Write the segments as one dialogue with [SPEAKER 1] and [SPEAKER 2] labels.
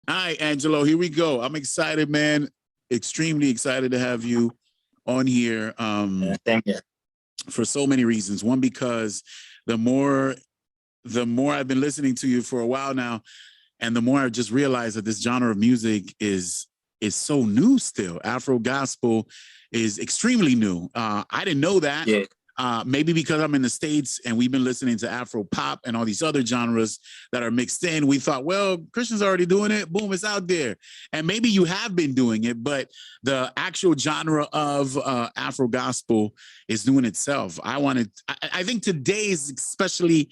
[SPEAKER 1] All right, Angeloh, here we go. I'm excited, man. Extremely excited to have you on here.
[SPEAKER 2] Thank you.
[SPEAKER 1] For so many reasons. One, because the more I've been listening to you for a while now, and the more I just realized that this genre of music is so new still. Afro gospel is extremely new. I didn't know that.
[SPEAKER 2] Yeah.
[SPEAKER 1] Maybe because I'm in the States and we've been listening to Afro pop and all these other genres that are mixed in, we thought, well, Christians are already doing it. Boom, it's out there. And maybe you have been doing it, but the actual genre of Afro gospel is doing itself. I think today is especially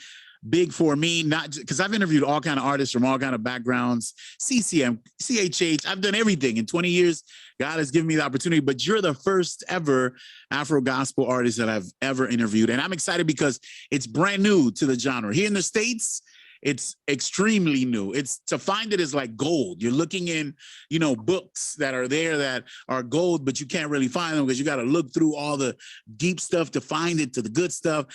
[SPEAKER 1] big for me, not because I've interviewed all kind of artists from all kind of backgrounds, CCM, CHH. I've done everything in 20 years. God has given me the opportunity, but you're the first ever Afro gospel artist that I've ever interviewed. And I'm excited because it's brand new to the genre. Here in the States, it's extremely new. It's to find it is like gold. You're looking in, books that are there that are gold, but you can't really find them because you got to look through all the deep stuff to find it, to the good stuff.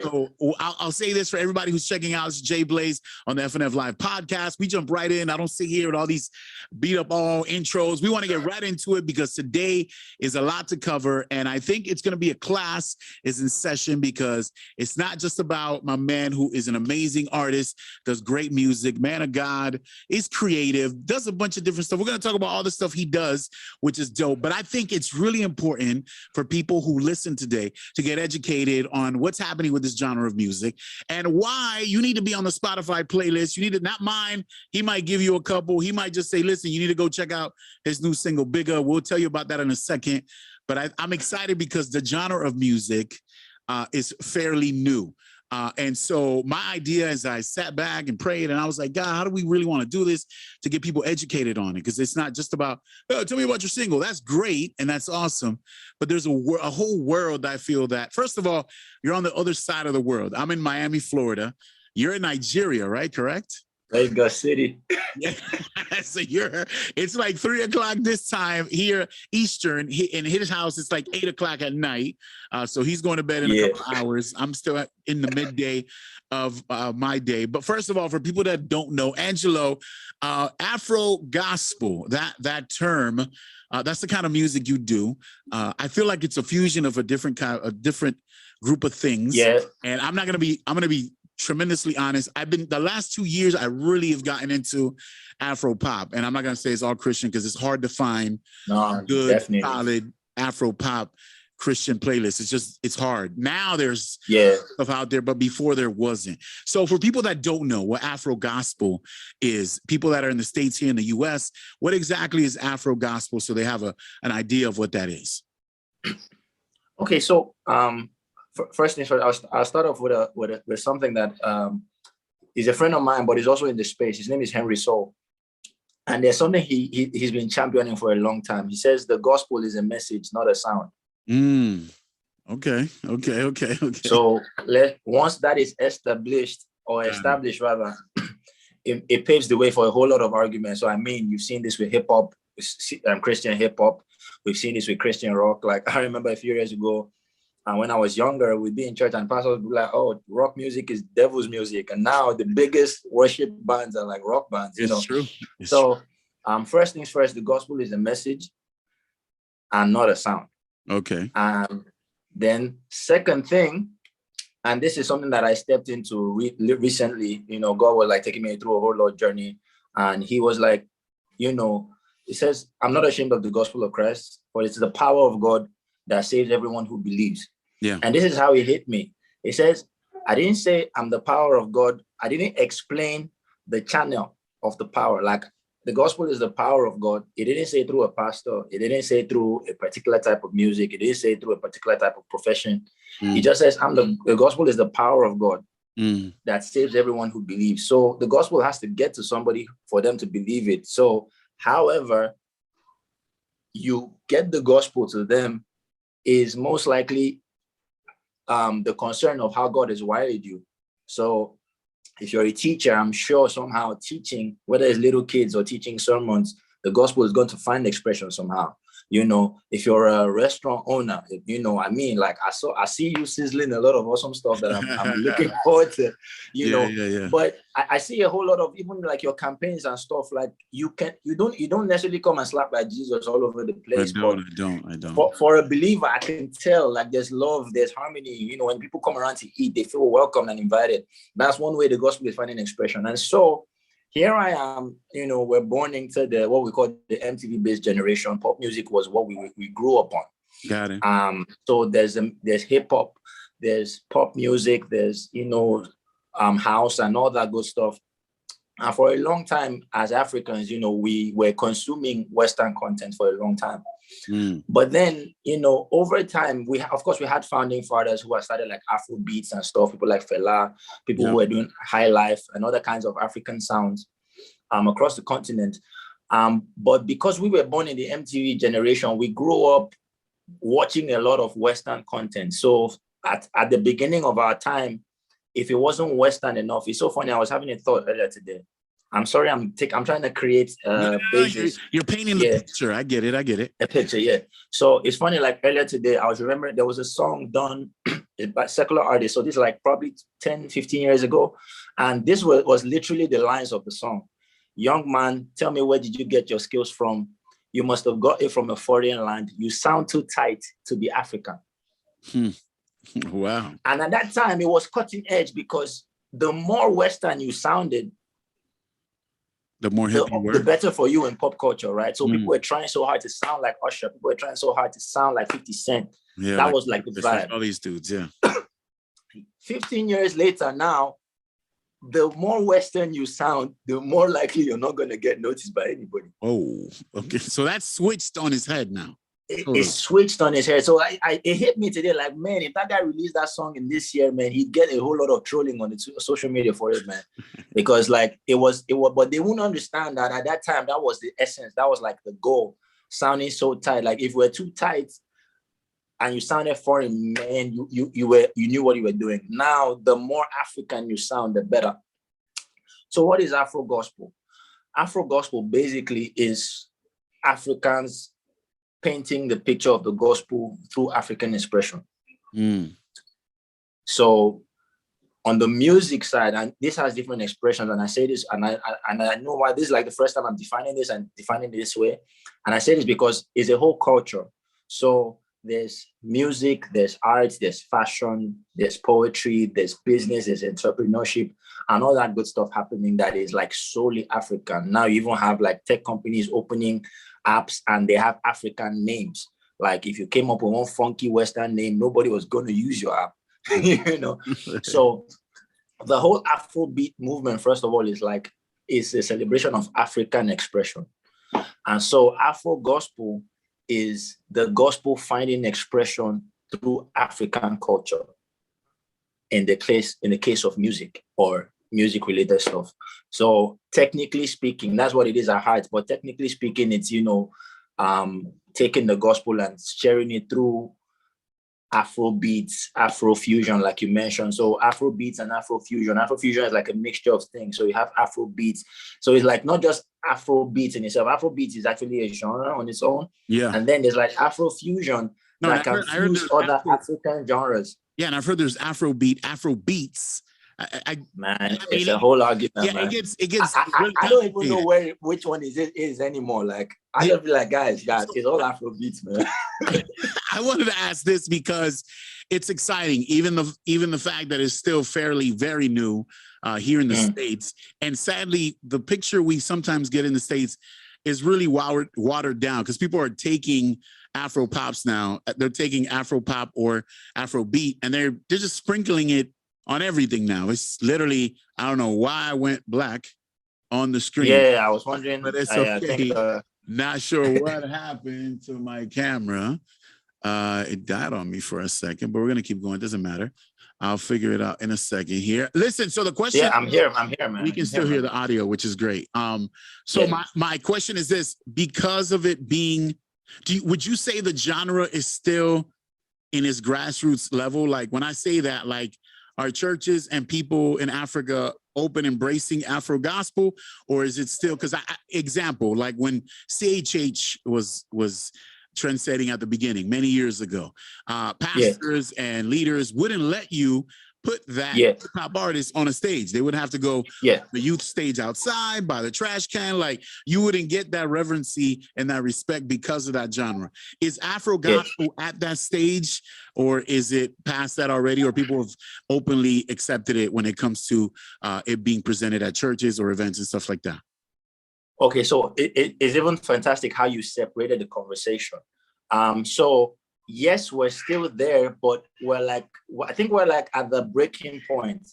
[SPEAKER 1] So I'll say this for everybody who's checking out. It's Jblaze on the FNFLive podcast. We jump right in. I don't sit here with all these beat up all intros. We want to get right into it because today is a lot to cover. And I think it's going to be a class is in session because it's not just about my man who is an amazing artist, does great music, man of God, is creative, does a bunch of different stuff. We're going to talk about all the stuff he does, which is dope. But I think it's really important for people who listen today to get educated on what's happening with this genre of music and why you need to be on the Spotify playlist. You need to, not mine. He might give you a couple. He might just say, listen, you need to go check out his new single, Biggah. We'll tell you about that in a second. But I'm excited because the genre of music is fairly new. And so my idea is I sat back and prayed and I was like, God, how do we really want to do this to get people educated on it? Because it's not just about, oh, tell me about your single. That's great. And that's awesome. But there's a whole world. I feel that, first of all, you're on the other side of the world. I'm in Miami, Florida. You're in Nigeria, right? Correct?
[SPEAKER 2] Lagos City.
[SPEAKER 1] Yeah. So it's like 3:00 this time here, Eastern. In his house, it's like 8:00 at night. So he's going to bed in a couple hours. I'm still in the midday of my day. But first of all, for people that don't know, Angeloh, Afro gospel, that term, that's the kind of music you do. I feel like it's a fusion of a different group of things.
[SPEAKER 2] Yeah.
[SPEAKER 1] And I'm going to be tremendously honest. The last 2 years, I really have gotten into Afro pop. And I'm not going to say it's all Christian because it's hard to find good, solid Afro pop Christian playlists. It's hard. Now there's stuff out there, but before there wasn't. So for people that don't know what Afro gospel is, people that are in the States here in the US, what exactly is Afro gospel? So they have an idea of what that is.
[SPEAKER 2] Okay. So, first things first, I'll start off with something that is a friend of mine, but he's also in the space. His name is Rhema Soul. And there's something he's been championing for a long time. He says the gospel is a message, not a sound.
[SPEAKER 1] Okay.
[SPEAKER 2] So once that is established rather, it paves the way for a whole lot of arguments. So I mean, you've seen this with hip hop, Christian hip hop. We've seen this with Christian rock. Like I remember a few years ago, when I was younger, we'd be in church and pastors would be like, oh, rock music is devil's music. And now the biggest worship bands are like rock bands,
[SPEAKER 1] It's true.
[SPEAKER 2] So first things first, the gospel is a message and not a sound.
[SPEAKER 1] Okay.
[SPEAKER 2] Then second thing, and this is something that I stepped into recently, God was like taking me through a whole lot of journey. And he was like, he says, I'm not ashamed of the gospel of Christ, for it's the power of God that saves everyone who believes.
[SPEAKER 1] Yeah.
[SPEAKER 2] And this is how he hit me. He says, I didn't say I'm the power of God. I didn't explain the channel of the power. Like the gospel is the power of God. It didn't say through a pastor. It didn't say through a particular type of music. It didn't say through a particular type of profession. He just says, the gospel is the power of God that saves everyone who believes. So the gospel has to get to somebody for them to believe it. So, however, you get the gospel to them is most likely the concern of how God has wired you. So if you're a teacher, I'm sure somehow teaching, whether it's little kids or teaching sermons, the gospel is going to find expression somehow. You know, if you're a restaurant owner, you know, I mean, like I see you sizzling a lot of awesome stuff that I'm looking forward to, you know. But I see a whole lot of even like your campaigns and stuff. Like you don't necessarily come and slap like Jesus all over the place.
[SPEAKER 1] I don't.
[SPEAKER 2] For a believer, I can tell like there's love, there's harmony. You know, when people come around to eat, they feel welcome and invited. That's one way the gospel is finding expression. And so here I am, you know, we're born into what we call the MTV-based generation. Pop music was what we grew up on.
[SPEAKER 1] Got it.
[SPEAKER 2] So there's hip hop, there's pop music, there's, you know, house and all that good stuff. And for a long time, as Africans, you know, we were consuming Western content for a long time. But then, you know, over time, of course we had founding fathers who had started like Afro beats and stuff, people like Fela, people who were doing high life and other kinds of African sounds across the continent. But because we were born in the MTV generation, we grew up watching a lot of Western content. So at the beginning of our time, if it wasn't Western enough, it's so funny. I was having a thought earlier today. I'm sorry, I'm trying to create basis.
[SPEAKER 1] You're painting the picture. I get it.
[SPEAKER 2] A picture, yeah. So it's funny, like earlier today, I was remembering there was a song done by secular artists. So this is like probably 10, 15 years ago. And this was literally the lines of the song. Young man, tell me, where did you get your skills from? You must have got it from a foreign land. You sound too tight to be African.
[SPEAKER 1] Wow.
[SPEAKER 2] And at that time, it was cutting edge because the more Western you sounded,
[SPEAKER 1] the more hip you were,
[SPEAKER 2] the better for you in pop culture, right? So people were trying so hard to sound like Usher. People were trying so hard to sound like 50 Cent. Yeah, that was like the vibe.
[SPEAKER 1] All these dudes, yeah.
[SPEAKER 2] 15 years later now, the more Western you sound, the more likely you're not going to get noticed by anybody.
[SPEAKER 1] Oh, okay. So that's switched on his head now.
[SPEAKER 2] It switched on his head. So it hit me today, like, man, if that guy released that song in this year, man, he'd get a whole lot of trolling on the social media for it, man. Because like it was, but they wouldn't understand that at that time, that was the essence. That was like the goal, sounding so tight. Like if we're too tight and you sounded foreign, man, you knew what you were doing. Now, the more African you sound, the better. So what is Afro-Gospel? Afro-Gospel basically is Africans painting the picture of the gospel through African expression. So on the music side, and this has different expressions, and I say this, and I know why this is like the first time I'm defining this and defining it this way. And I say this because it's a whole culture. So there's music, there's art, there's fashion, there's poetry, there's business, there's entrepreneurship, and all that good stuff happening that is like solely African. Now you even have like tech companies opening apps and they have African names. Like if you came up with one funky Western name, nobody was going to use your app, you know? So the whole Afrobeat movement, first of all, is a celebration of African expression. And so Afro-Gospel is the gospel finding expression through African culture in the case of music or music related stuff. So technically speaking, that's what it is at heart. But technically speaking, it's, you know, taking the gospel and sharing it through Afro beats, Afro fusion, like you mentioned. So Afro beats and Afro fusion. Afro fusion is like a mixture of things. So you have Afro beats. So it's like not just Afro beats in itself. Afro beats is actually a genre on its own. Yeah. And then there's like Afro fusion that can fuse other African genres.
[SPEAKER 1] Yeah, and I've heard there's Afro beat, Afro beats.
[SPEAKER 2] It's a whole argument. Yeah, man. It gets. I don't even know which one is anymore. Like I just feel like guys, it's all Afro beats, man.
[SPEAKER 1] I wanted to ask this because it's exciting, even the fact that it's still fairly very new here in the States, and sadly, the picture we sometimes get in the States is really watered down because people are taking Afro pops now. They're taking Afro pop or Afro beat, and they're just sprinkling it on everything now. It's literally, I don't know why I went black on the screen.
[SPEAKER 2] Yeah, I was wondering.
[SPEAKER 1] But it's okay. I think, not sure what happened to my camera. It died on me for a second, but we're going to keep going. It doesn't matter. I'll figure it out in a second here. Listen, so the question.
[SPEAKER 2] Yeah, I'm here, man.
[SPEAKER 1] We can still hear the audio, which is great. So my question is this, because of it being, would you say the genre is still in its grassroots level? Like when I say that, like, are churches and people in Africa open embracing Afro-Gospel, or is it still, because example, like when CHH was trend setting at the beginning, many years ago. Pastors and leaders wouldn't let you put that hip-hop artist on a stage. They would have to go the youth stage outside by the trash can. Like, you wouldn't get that reverency and that respect because of that genre. Is Afro-Gospel at that stage, or is it past that already, or people have openly accepted it when it comes to it being presented at churches or events and stuff like that?
[SPEAKER 2] Okay, so it's even fantastic how you separated the conversation. So yes, we're still there, but I think we're like at the breaking point.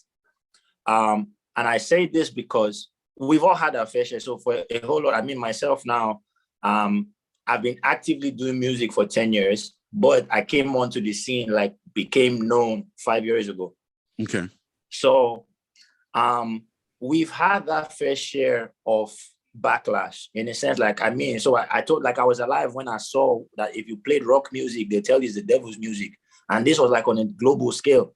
[SPEAKER 2] And I say this because we've all had our fair share. So for a whole lot, I mean, myself now, I've been actively doing music for 10 years, but I came onto the scene, like became known 5 years ago.
[SPEAKER 1] Okay.
[SPEAKER 2] So we've had that fair share of backlash, in a sense. Like, I mean, so I told, like, I was alive when I saw that if you played rock music, they tell you it's the devil's music. And this was like on a global scale.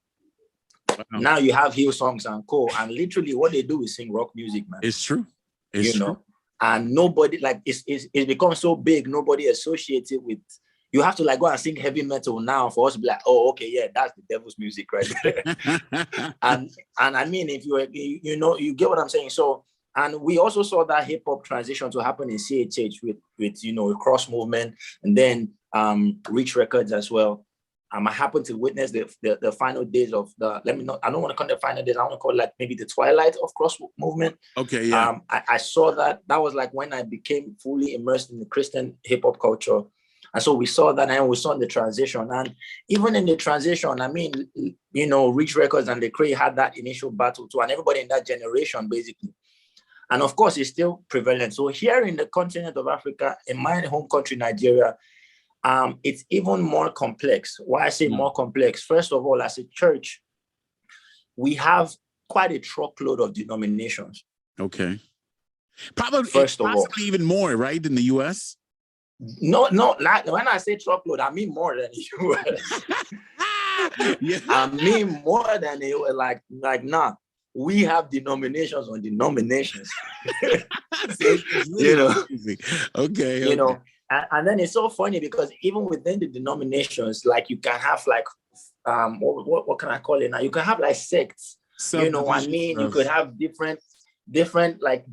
[SPEAKER 2] Wow. Now you have Hillsongs and co, and literally what they do is sing rock music, man.
[SPEAKER 1] It's true. It's true.
[SPEAKER 2] And nobody, like, it's become so big, nobody associates it with, you have to like go and sing heavy metal now for us to be like, oh, okay, yeah, that's the devil's music right there. and I mean, if you get what I'm saying. So, and we also saw that hip hop transition to happen in CHH with Cross Movement, and then Reach Records as well. I happened to witness the final days of I don't want to call it the final days. I want to call it like maybe the twilight of Cross Movement.
[SPEAKER 1] Okay, yeah.
[SPEAKER 2] I saw that. That was like when I became fully immersed in the Christian hip hop culture. And so we saw that, and we saw the transition. And even in the transition, I mean, Reach Records and the Cray had that initial battle too, and everybody in that generation, basically. And of course, it's still prevalent. So here in the continent of Africa, in my home country, Nigeria, it's even more complex. Why I say more complex? First of all, as a church, we have quite a truckload of denominations.
[SPEAKER 1] Okay. Possibly even more, right, than the U.S.?
[SPEAKER 2] No, like when I say truckload, I mean more than the U.S. I mean more than the U.S. Like nah. We have denominations on denominations.
[SPEAKER 1] Okay.
[SPEAKER 2] And then it's so funny because even within the denominations, like you can have like what can I call it now? You can have like sects. You know what I mean? You could have different like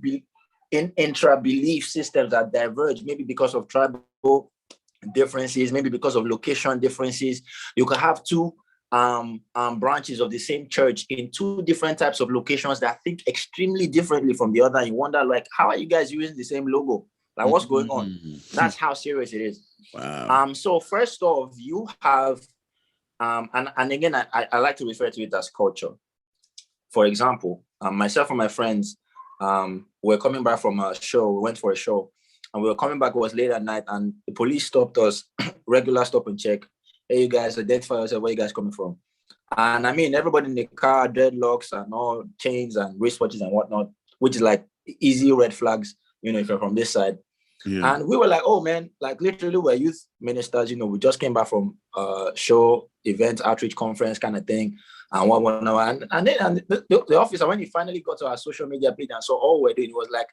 [SPEAKER 2] intra belief systems that diverge, maybe because of tribal differences, maybe because of location differences. You could have two branches of the same church in two different types of locations that think extremely differently from the other. You wonder, like, how are you guys using the same logo? Like, what's going on? That's how serious it is.
[SPEAKER 1] Wow.
[SPEAKER 2] So first off, you have and again, I like to refer to it as culture. For example, myself and my friends were coming back from a show. We went for a show, and we were coming back. It was late at night, and the police stopped us. Regular stop and check. Hey, you guys, identify yourself. Where you guys coming from? And I mean, everybody in the car, dreadlocks and all, chains and wristwatches and whatnot, which is like easy red flags, if you're from this side. Yeah. And we were like, oh man, like literally we're youth ministers, we just came back from show, event, outreach conference kind of thing. And then the officer, when he finally got to our social media page and saw all we're doing, he was like,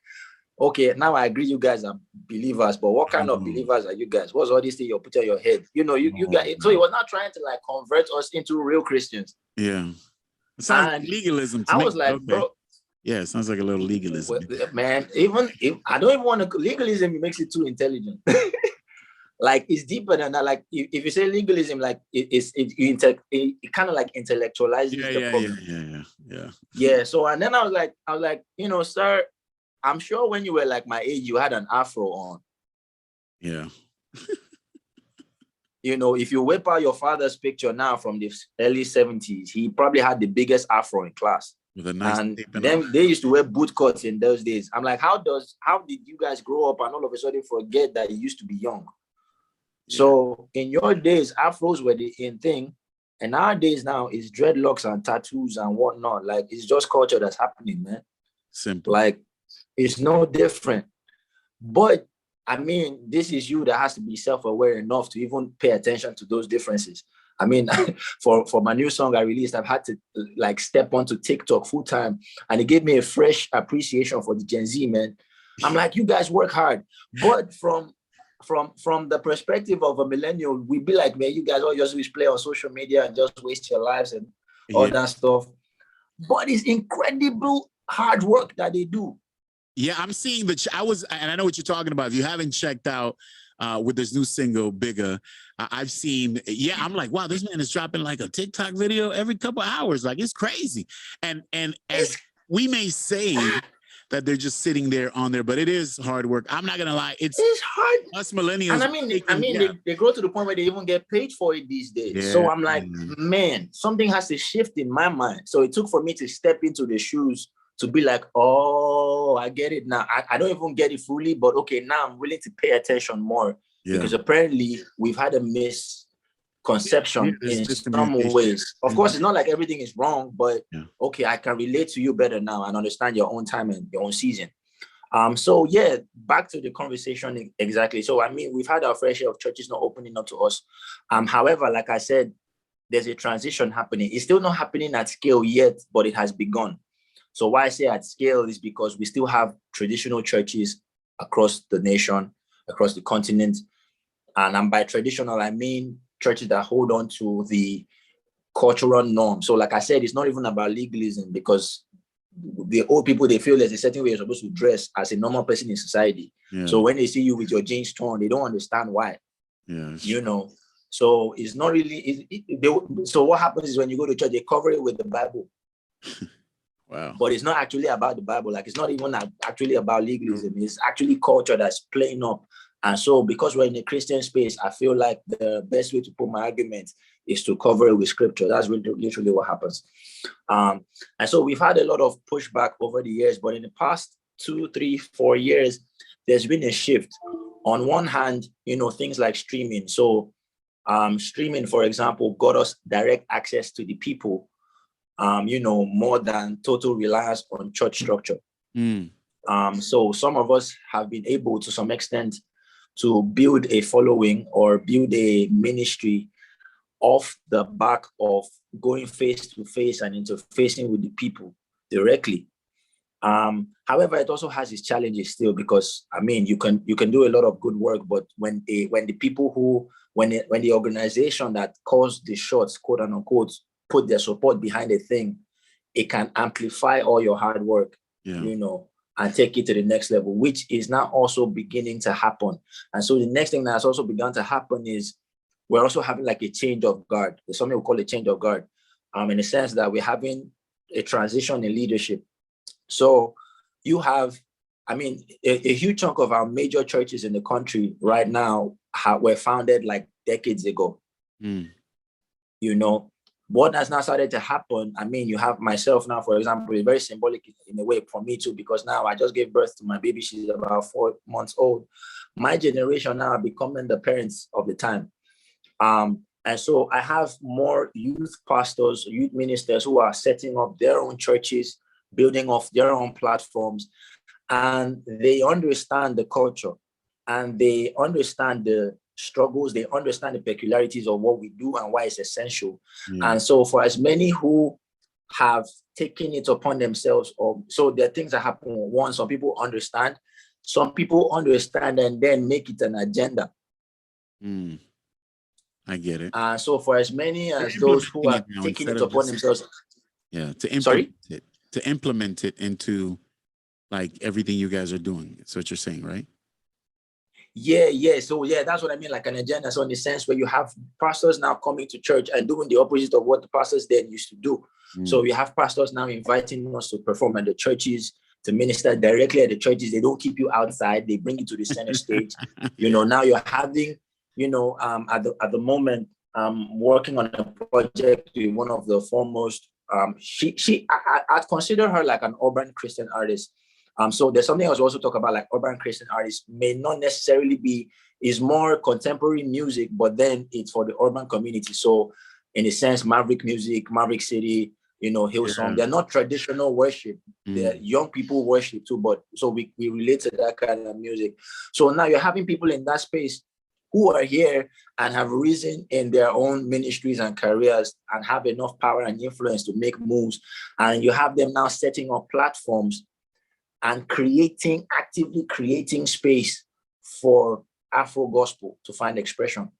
[SPEAKER 2] okay, now I agree you guys are believers, but what kind of believers are you guys? What's all this thing you put on your head? You guys. So he was not trying to like convert us into real Christians.
[SPEAKER 1] Yeah. It sounds like legalism to me.
[SPEAKER 2] I was like, bro.
[SPEAKER 1] Yeah, it sounds like a little legalism.
[SPEAKER 2] Well, man, even if I don't even want to, legalism, it makes it too intelligent. Like it's deeper than that. Like if you say legalism, like it kind of like intellectualizes the problem. Yeah. So and then I was like, sir, I'm sure when you were like my age, you had an afro on.
[SPEAKER 1] Yeah.
[SPEAKER 2] If you whip out your father's picture now from the early 70s, he probably had the biggest afro in class.
[SPEAKER 1] With a nice
[SPEAKER 2] and then they used to wear boot cuts in those days. I'm like, how did you guys grow up and all of a sudden forget that you used to be young? Yeah. So in your days, afros were the in thing. And nowadays now it's dreadlocks and tattoos and whatnot. Like it's just culture that's happening, man.
[SPEAKER 1] Simple.
[SPEAKER 2] Like it's no different. But I mean, this is you that has to be self-aware enough to even pay attention to those differences. I mean, for my new song I released, I've had to like step onto TikTok full time, and it gave me a fresh appreciation for the Gen Z, man. I'm like, you guys work hard, but from from the perspective of a millennial, we'd be like, man, you guys all just play on social media and just waste your lives and all that stuff. But it's incredible hard work that they do.
[SPEAKER 1] Yeah, I'm seeing and I know what you're talking about. If you haven't checked out with this new single, Biggah, I've seen, I'm like, wow, this man is dropping like a TikTok video every couple of hours. Like, it's crazy. And as we may say that they're just sitting there on there, but it is hard work. I'm not gonna lie, it's
[SPEAKER 2] hard.
[SPEAKER 1] Us millennials.
[SPEAKER 2] And they grow to the point where they even get paid for it these days.
[SPEAKER 1] Yeah.
[SPEAKER 2] So I'm like, man, something has to shift in my mind. So it took for me to step into the shoes to be like, oh, I get it now. I don't even get it fully, but okay, now I'm willing to pay attention more because apparently we've had a misconception in some ways. Of course, it's not like everything is wrong, but okay, I can relate to you better now and understand your own time and your own season. So yeah, back to the conversation exactly. So I mean, we've had our fair share of churches not opening up to us. However, like I said, there's a transition happening. It's still not happening at scale yet, but it has begun. So why I say at scale is because we still have traditional churches across the nation, across the continent. And by traditional, I mean churches that hold on to the cultural norm. So like I said, it's not even about legalism because the old people, they feel there's a certain way you're supposed to dress as a normal person in society. Yeah. So when they see you with your jeans torn, they don't understand why. Yeah, you know. So it's not really. So what happens is when you go to church, they cover it with the Bible.
[SPEAKER 1] Wow.
[SPEAKER 2] But it's not actually about the Bible. Like, it's not even actually about legalism. It's actually culture that's playing up. And so because we're in a Christian space, I feel like the best way to put my argument is to cover it with scripture. That's literally what happens. And so we've had a lot of pushback over the years, but in the past 2, 3, 4 years, there's been a shift. On one hand, you know, things like streaming. So streaming, for example, got us direct access to the people, you know, more than total reliance on church structure. So some of us have been able to some extent to build a following or build a ministry off the back of going face to face and interfacing with the people directly. However, it also has its challenges still because I mean you can do a lot of good work, but when the organization that calls the shots, quote unquote, put their support behind a thing, it can amplify all your hard work, you know, and take it to the next level, which is now also beginning to happen. And so the next thing that's also begun to happen is we're also having like a change of guard. There's something we call a change of guard, in the sense that we're having a transition in leadership. So you have, I mean, a huge chunk of our major churches in the country right now were founded like decades ago. You know, what has now started to happen, I mean, you have myself now, for example, it's very symbolic in a way for me too, because now I just gave birth to my baby. She's about 4 months old. My generation now are becoming the parents of the time. And so I have more youth pastors, youth ministers who are setting up their own churches, building off their own platforms, and they understand the culture and they understand the struggles, they understand the peculiarities of what we do and why it's essential. And so for as many who have taken it upon themselves, so there are things that happen. One, some people understand and then make it an agenda.
[SPEAKER 1] I get it.
[SPEAKER 2] So for as many as those who are taking it upon themselves,
[SPEAKER 1] to implement it into like everything you guys are doing. That's what you're saying, right?
[SPEAKER 2] Yeah. So that's what I mean, like an agenda. So in the sense where you have pastors now coming to church and doing the opposite of what the pastors then used to do. So you have pastors now inviting us to perform at the churches, to minister directly at the churches. They don't keep you outside. They bring you to the center stage. You know, now you're having, you know, at the moment, working on a project with one of the foremost. I'd consider her like an urban Christian artist. So there's something else we also talk about, like urban Christian artists may not necessarily is more contemporary music, but then it's for the urban community. So in a sense, Maverick music, Maverick City, you know, Hillsong, they're not traditional worship. They're young people worship too, but so we relate to that kind of music. So now you're having people in that space who are here and have risen in their own ministries and careers and have enough power and influence to make moves. And you have them now setting up platforms and actively creating space for Afro-Gospel to find expression.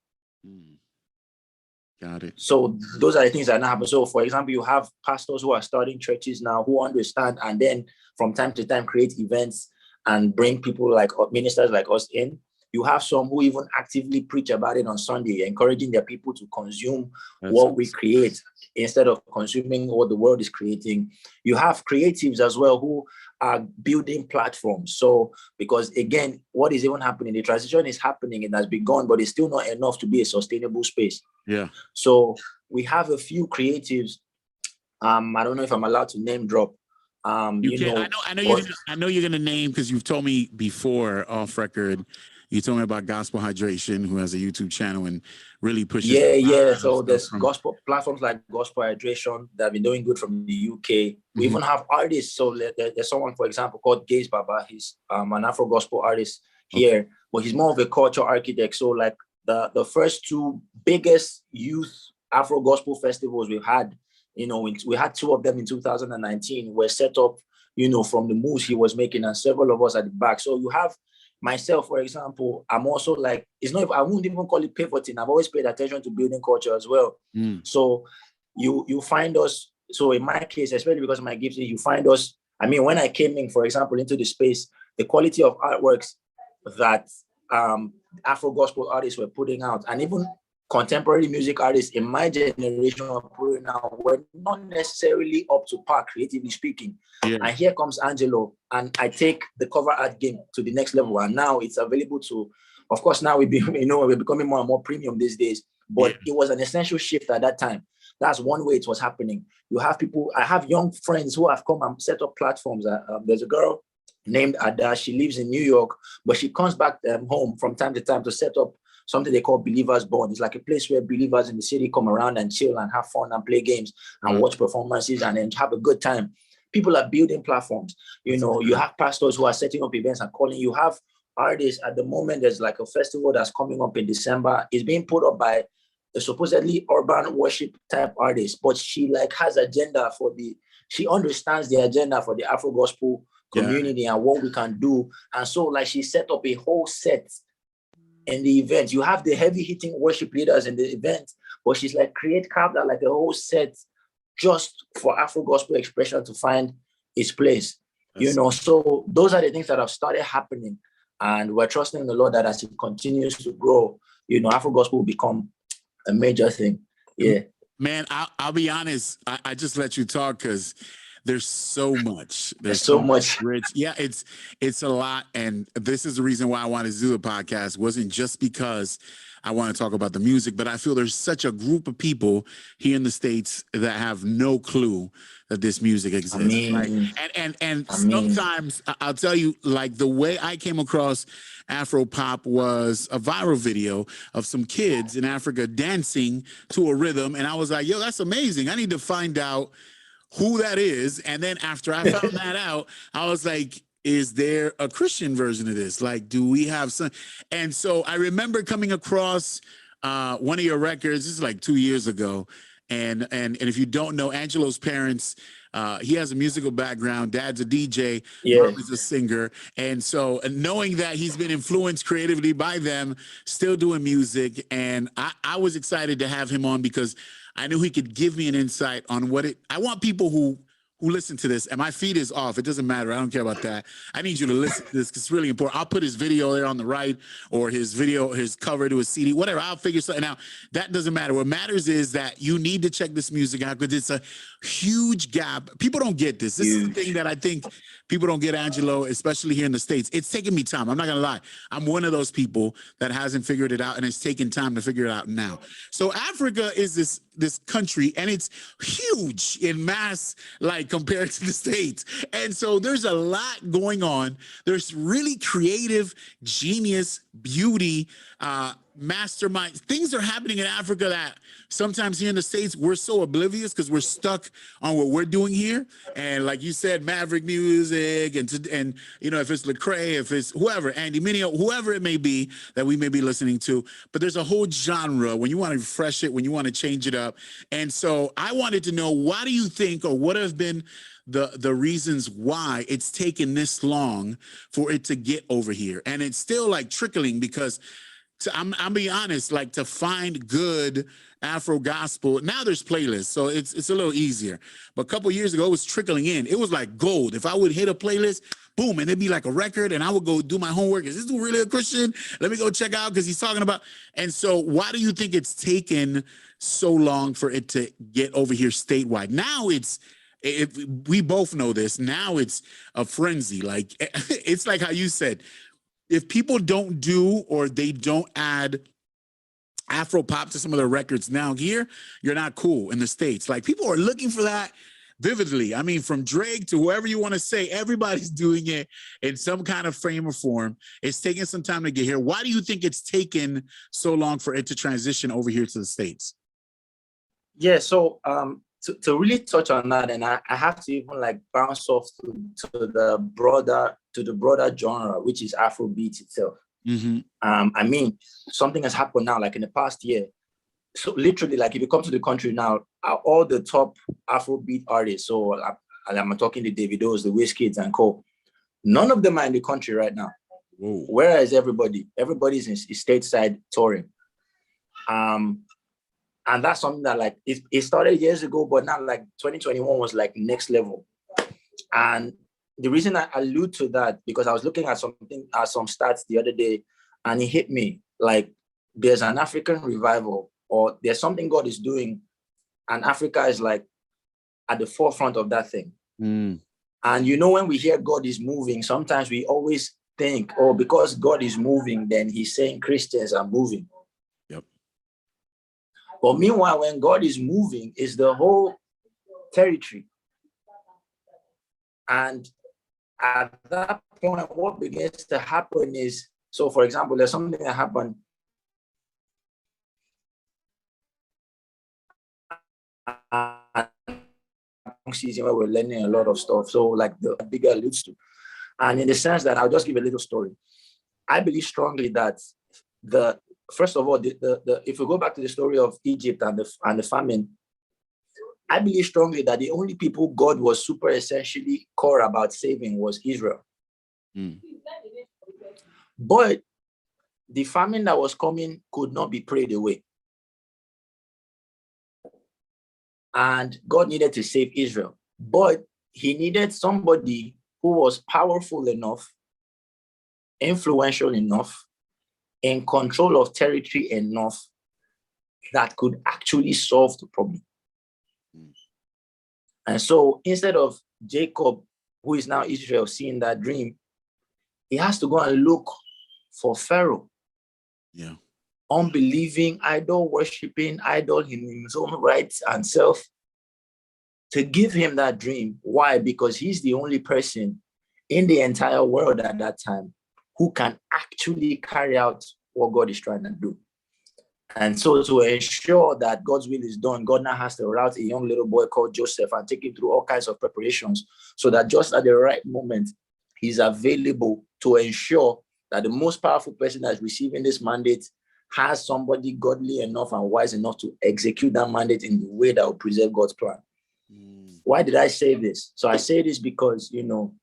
[SPEAKER 1] Got it.
[SPEAKER 2] So those are the things that now happen. So for example, you have pastors who are starting churches now who understand and then from time to time create events and bring people like ministers like us in. You have some who even actively preach about it on Sunday, encouraging their people to consume what we create instead of consuming what the world is creating. You have creatives as well who are building platforms. So, because again, what is even happening? The transition is happening, it has begun, but it's still not enough to be a sustainable space.
[SPEAKER 1] Yeah.
[SPEAKER 2] So we have a few creatives. I don't know if I'm allowed to name drop.
[SPEAKER 1] You can. I know you're gonna name, because you've told me before off record. You told me about Gospel Hydration, who has a YouTube channel and really pushes.
[SPEAKER 2] Yeah. So there's gospel platforms like Gospel Hydration that have been doing good from the UK. We even have artists. So there's someone, for example, called Gaze Baba. He's an Afro gospel artist here, but he's more of a culture architect. So like the first two biggest youth Afro gospel festivals we've had, we had two of them in 2019, were set up, from the moves he was making, and several of us at the back. So you have myself, for example, I'm also like, I wouldn't even call it pivoting. I've always paid attention to building culture as well. So you find us, so in my case, especially because of my gifts, you find us, when I came in, for example, into the space, the quality of artworks that Afro gospel artists were putting out, and even contemporary music artists in my generation are putting out, were not necessarily up to par, creatively speaking. Yeah. And here comes Angeloh, and I take the cover art game to the next level. And now it's available to, of course, now we're becoming more and more premium these days. But it was an essential shift at that time. That's one way it was happening. You have people, I have young friends who have come and set up platforms. There's a girl named Ada. She lives in New York, but she comes back home from time to time to set up something they call Believers Bond. It's like a place where believers in the city come around and chill and have fun and play games and watch performances and then have a good time. People are building platforms. You have pastors who are setting up events and calling. You have artists at the moment. There's like a festival that's coming up in December. It's being put up by a supposedly urban worship type artist, but she has agenda she understands the agenda for the Afro gospel community and what we can do. And so she set up a whole set in the event. You have the heavy hitting worship leaders in the event, but she's carved out a whole set just for Afro gospel expression to find its place. So those are the things that have started happening, and we're trusting the Lord that as it continues to grow, Afro gospel will become a major thing. Yeah,
[SPEAKER 1] man, I'll be honest. I just let you talk because there's so much.
[SPEAKER 2] There's so much.
[SPEAKER 1] Rich. Yeah, it's a lot. And this is the reason why I wanted to do the podcast. Wasn't just because I want to talk about the music, but I feel there's such a group of people here in the States that have no clue that this music exists. And sometimes I'll tell you, the way I came across Afro pop was a viral video of some kids in Africa dancing to a rhythm. And I was like, yo, that's amazing. I need to find out who that is. And then after I found that out, I was like, is there a Christian version of this? Do we have some? And so I remember coming across one of your records. This is 2 years ago. And if you don't know, Angeloh's parents, he has a musical background. Dad's a DJ, mom is a singer. And so knowing that he's been influenced creatively by them, still doing music. And I was excited to have him on because I knew he could give me an insight on I want people who listen to this, and my feed is off. It doesn't matter. I don't care about that. I need you to listen to this because it's really important. I'll put his video there on the right, or his cover to his CD, whatever. I'll figure something out. That doesn't matter. What matters is that you need to check this music out because it's a huge gap. People don't get this. This is the thing that I think people don't get, Angeloh, especially here in the States. It's taken me time. I'm not going to lie. I'm one of those people that hasn't figured it out, and it's taken time to figure it out now. So Africa is this country, and it's huge in mass, compared to the States. And so there's a lot going on. There's really creative, genius, beauty, mastermind. Things are happening in Africa that sometimes here in the States, we're so oblivious because we're stuck on what we're doing here. And like you said, Maverick music, and if it's Lecrae, if it's whoever, Andy Mineo, whoever it may be that we may be listening to. But there's a whole genre when you want to refresh it, when you want to change it up. And so I wanted to know, why do you think, or what have been the reasons why it's taken this long for it to get over here. And it's still like trickling because I'm being honest, like to find good Afro gospel. Now there's playlists, so it's a little easier. But a couple years ago, it was trickling in. It was like gold. If I would hit a playlist, boom, and it'd be like a record, and I would go do my homework. Is this dude really a Christian? Let me go check out because he's talking about. And so, why do you think it's taken so long for it to get over here statewide? Now if we both know this, now it's a frenzy. Like it's like how you said, if people don't do or they don't add Afro pop to some of their records now here, you're not cool in the States. Like people are looking for that vividly. I mean, from Drake to whoever you want to say, everybody's doing it in some kind of frame or form. It's taking some time to get here. Why do you think it's taken so long for it to transition over here to the States?
[SPEAKER 2] Yeah, so to really touch on that, and I have to even like bounce off to the broader genre, which is Afrobeat itself.
[SPEAKER 1] Mm-hmm.
[SPEAKER 2] I mean, something has happened now, like in the past year. So literally, like if you come to the country now, all the top Afrobeat artists, so I'm talking the Davidos, the Wizkids and co, none of them are in the country right now.
[SPEAKER 1] Whoa.
[SPEAKER 2] Whereas everybody's in stateside touring. And that's something that like it started years ago, but now like 2021 was like next level. And the reason I allude to that, because I was looking at some stats the other day, and it hit me like there's an African revival, or there's something God is doing, and Africa is like at the forefront of that thing.
[SPEAKER 1] Mm.
[SPEAKER 2] And you know, when we hear God is moving, sometimes we always think, oh, because God is moving, then he's saying Christians are moving.
[SPEAKER 1] Yep.
[SPEAKER 2] But meanwhile, when God is moving, it's the whole territory. And at that point, what begins to happen is, so for example, there's something that happened season where we're learning a lot of stuff. So like the Biggah alludes to. And in the sense that I'll just give a little story. I believe strongly that first of all, if we go back to the story of Egypt and the famine, I believe strongly that the only people God was super essentially core about saving was Israel.
[SPEAKER 1] Mm.
[SPEAKER 2] But the famine that was coming could not be prayed away. And God needed to save Israel. But he needed somebody who was powerful enough, influential enough, in control of territory enough that could actually solve the problem. And so instead of Jacob, who is now Israel, seeing that dream, he has to go and look for Pharaoh.
[SPEAKER 1] Yeah.
[SPEAKER 2] Unbelieving, idol-worshipping, idol in his own rights and self, to give him that dream. Why? Because he's the only person in the entire world at that time who can actually carry out what God is trying to do. And so to ensure that God's will is done, God now has to route a young little boy called Joseph and take him through all kinds of preparations so that just at the right moment, he's available to ensure that the most powerful person that's receiving this mandate has somebody godly enough and wise enough to execute that mandate in the way that will preserve God's plan. Mm. Why did I say this? So I say this because, you know,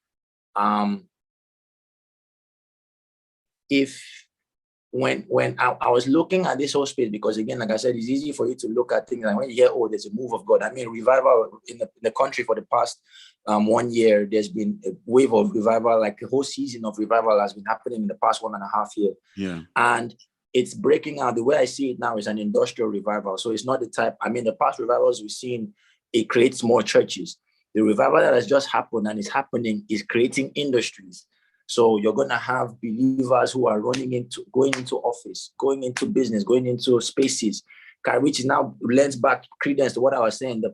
[SPEAKER 2] when I was looking at this whole space, because again, like I said, it's easy for you to look at things and when you hear, oh, there's a move of God. I mean, revival in the country for the past 1 year, there's been a wave of revival, like a whole season of revival has been happening in the past 1.5 years.
[SPEAKER 1] Yeah. And
[SPEAKER 2] it's breaking out. The way I see it now is an industrial revival. So it's not the type, I mean, the past revivals we've seen, it creates more churches. The revival that has just happened and is happening is creating industries. So you're going to have believers who are going into office, going into business, going into spaces, which now lends back credence to what I was saying. The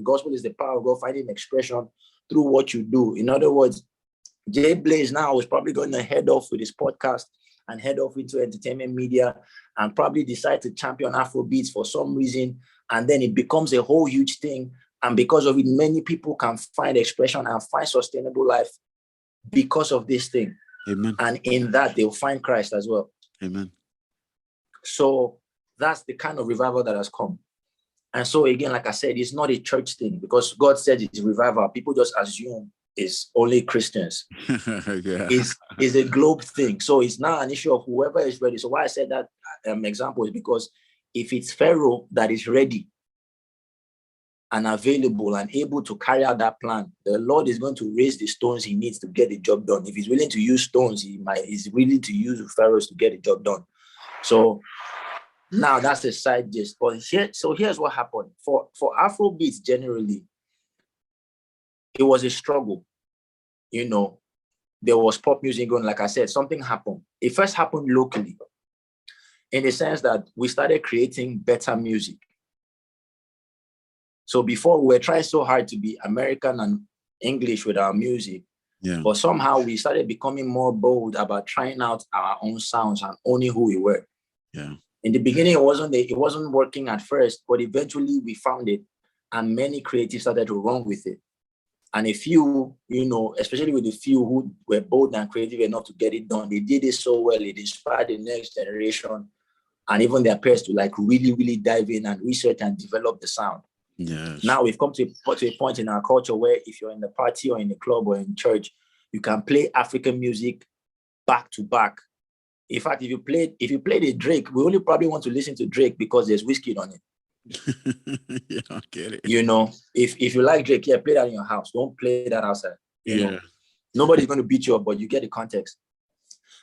[SPEAKER 2] gospel is the power of God finding expression through what you do. In other words, Jblaze now is probably going to head off with his podcast and head off into entertainment media and probably decide to champion Afrobeats for some reason. And then it becomes a whole huge thing. And because of it, many people can find expression and find sustainable life because of this thing.
[SPEAKER 1] Amen.
[SPEAKER 2] And in that, they'll find Christ as well.
[SPEAKER 1] Amen.
[SPEAKER 2] So that's the kind of revival that has come. And so again, like I said, it's not a church thing, because God said it's revival. People just assume it's only Christians.
[SPEAKER 1] Yeah.
[SPEAKER 2] It's a globe thing. So it's not an issue of whoever is ready. So why I said that example is because if it's Pharaoh that is ready and available and able to carry out that plan, the Lord is going to raise the stones he needs to get the job done. If he's willing to use stones, he's willing to use pharaohs to get the job done. So now that's a side gist. But here's what happened. For Afrobeats generally, it was a struggle. You know, there was pop music going, like I said, something happened. It first happened locally, in the sense that we started creating better music. So before, we were trying so hard to be American and English with our music, but somehow we started becoming more bold about trying out our own sounds and owning who we were.
[SPEAKER 1] Yeah.
[SPEAKER 2] In the beginning, it wasn't working at first, but eventually we found it, and many creatives started to run with it. And a few, especially with the few who were bold and creative enough to get it done, they did it so well, it inspired the next generation and even their peers to really, really dive in and research and develop the sound.
[SPEAKER 1] Yes.
[SPEAKER 2] Now we've come to a point in our culture where if you're in the party or in the club or in church, you can play African music back to back. In fact, if you played a Drake, we only probably want to listen to Drake because there's whiskey on it.
[SPEAKER 1] Yeah, I get it.
[SPEAKER 2] If you like Drake, play that in your house. Don't play that outside. You know, nobody's going to beat you up, but you get the context.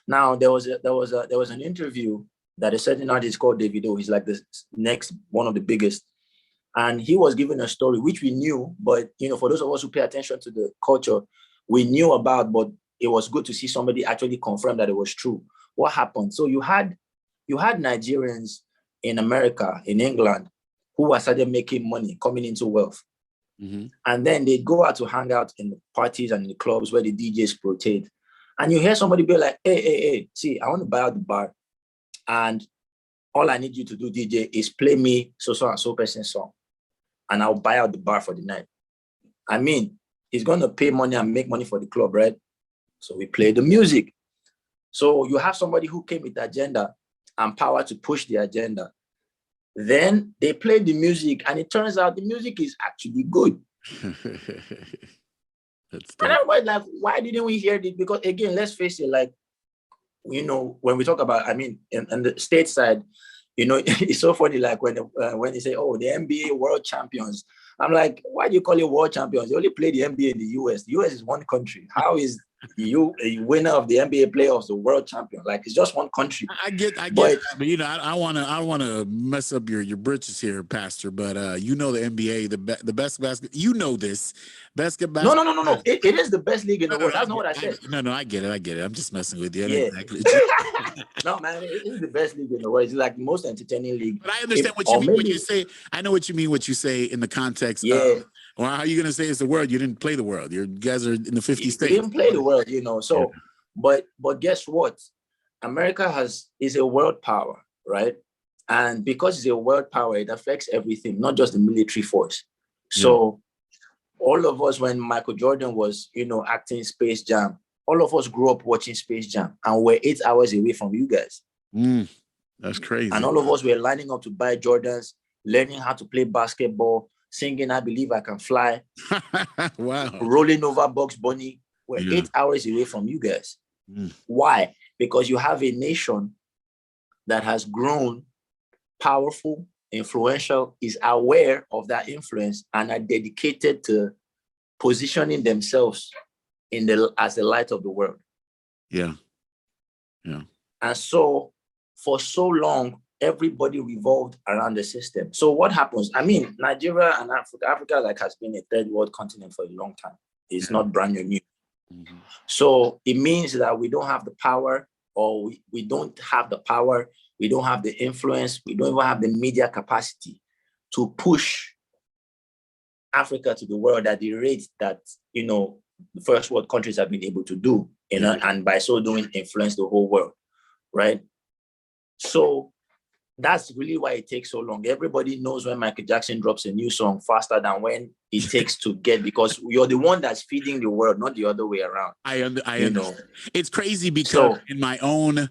[SPEAKER 2] Now there was an interview that a certain artist called Davido. He's like the next one of the biggest, and he was giving a story which we knew, but for those of us who pay attention to the culture, we knew about, but it was good to see somebody actually confirm that it was true. What happened? So you had Nigerians in America, in England, who were started making money, coming into wealth. Mm-hmm. And then they'd go out to hang out in the parties and in the clubs where the DJs rotate. And you hear somebody be like, hey, see, I want to buy out the bar. And all I need you to do, DJ, is play me so and so person's song. And I'll buy out the bar for the night. I mean, he's going to pay money and make money for the club, right? So we play the music. So you have somebody who came with the agenda and power to push the agenda. Then they play the music, and it turns out the music is actually good. That's and everybody's like, why didn't we hear this? Because again, let's face it, when we talk about, in the state side, it's so funny, like when they say, oh, the NBA world champions. I'm like, why do you call it world champions? They only play the NBA in the US. The US is one country. How is you, a winner of the NBA playoffs, the world champion? Like, it's just one country.
[SPEAKER 1] I get that, but I want to mess up your britches here, Pastor. But the NBA, the best basketball. This basketball.
[SPEAKER 2] No. It is the best league in the world. That's not what I said.
[SPEAKER 1] No, I get it. I'm just messing with you.
[SPEAKER 2] Yeah.
[SPEAKER 1] Exactly.
[SPEAKER 2] No, man, it is the best league in the world. It's like the most entertaining league.
[SPEAKER 1] But I understand what you mean when you say. I know what you mean. What you say in the context of. Or how are you going to say it's the world? You didn't play the world. You guys are in the 50 states.
[SPEAKER 2] You didn't play the world, So, but guess what? America is a world power, right? And because it's a world power, it affects everything, not just the military force. So, all of us, when Michael Jordan was, acting Space Jam, all of us grew up watching Space Jam, and we're 8 hours away from you guys.
[SPEAKER 1] That's crazy.
[SPEAKER 2] And all of us were lining up to buy Jordans, learning how to play basketball, singing I Believe I Can Fly.
[SPEAKER 1] Wow.
[SPEAKER 2] Rolling over Bugs Bunny. We're 8 hours away from you guys. Why? Because you have a nation that has grown powerful, influential, is aware of that influence, and are dedicated to positioning themselves as the light of the world. Yeah. And so for so long, everybody revolved around the system. So what happens? Nigeria and Africa has been a third world continent for a long time. It's not brand new. Mm-hmm. So it means that we don't have the power, or we don't have the power, we don't have the influence, we don't even have the media capacity to push Africa to the world at the rate that, the first world countries have been able to do, and by so doing influence the whole world, right? So that's really why it takes so long. Everybody knows when Michael Jackson drops a new song faster than when it takes to get, because you're the one that's feeding the world, not the other way around.
[SPEAKER 1] I know. It's crazy because in my own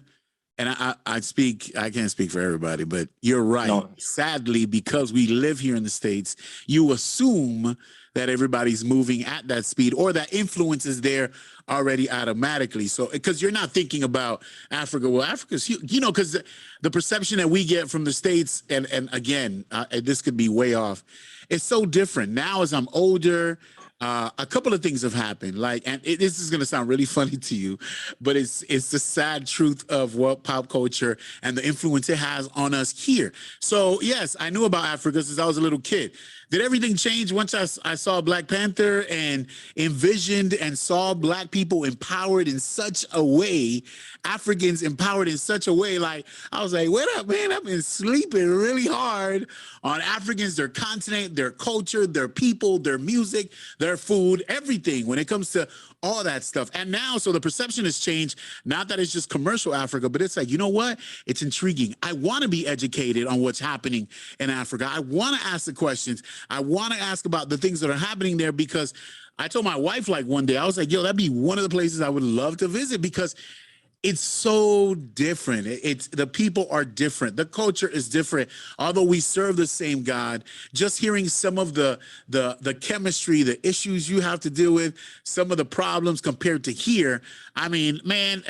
[SPEAKER 1] And I can't speak for everybody, but you're right.
[SPEAKER 2] No.
[SPEAKER 1] Sadly, because we live here in the States, you assume that everybody's moving at that speed or that influence is there already automatically. So, because you're not thinking about Africa. Well, Africa's huge, you know, because the perception that we get from the States, and again, this could be way off, it's so different. Now, as I'm older, a couple of things have happened. Like, and this is going to sound really funny to you, but it's the sad truth of what pop culture and the influence it has on us here. So yes, I knew about Africa since I was a little kid. Did everything change once I saw Black Panther and envisioned and saw Black people empowered in such a way, Africans empowered in such a way? Like, I was like, what up, man? I've been sleeping really hard on Africans, their continent, their culture, their people, their music, their food, everything when it comes to all that stuff. And now, so the perception has changed. Not that it's just commercial Africa, but it's like, you know what? It's intriguing. I want to be educated on what's happening in Africa. I want to ask the questions. I want to ask about the things that are happening there, because I told my wife, like, one day, I was like, yo, that'd be one of the places I would love to visit, because it's so different. It's the people are different. The culture is different. Although we serve the same God, just hearing some of the chemistry, the issues you have to deal with, some of the problems compared to here. I mean, man,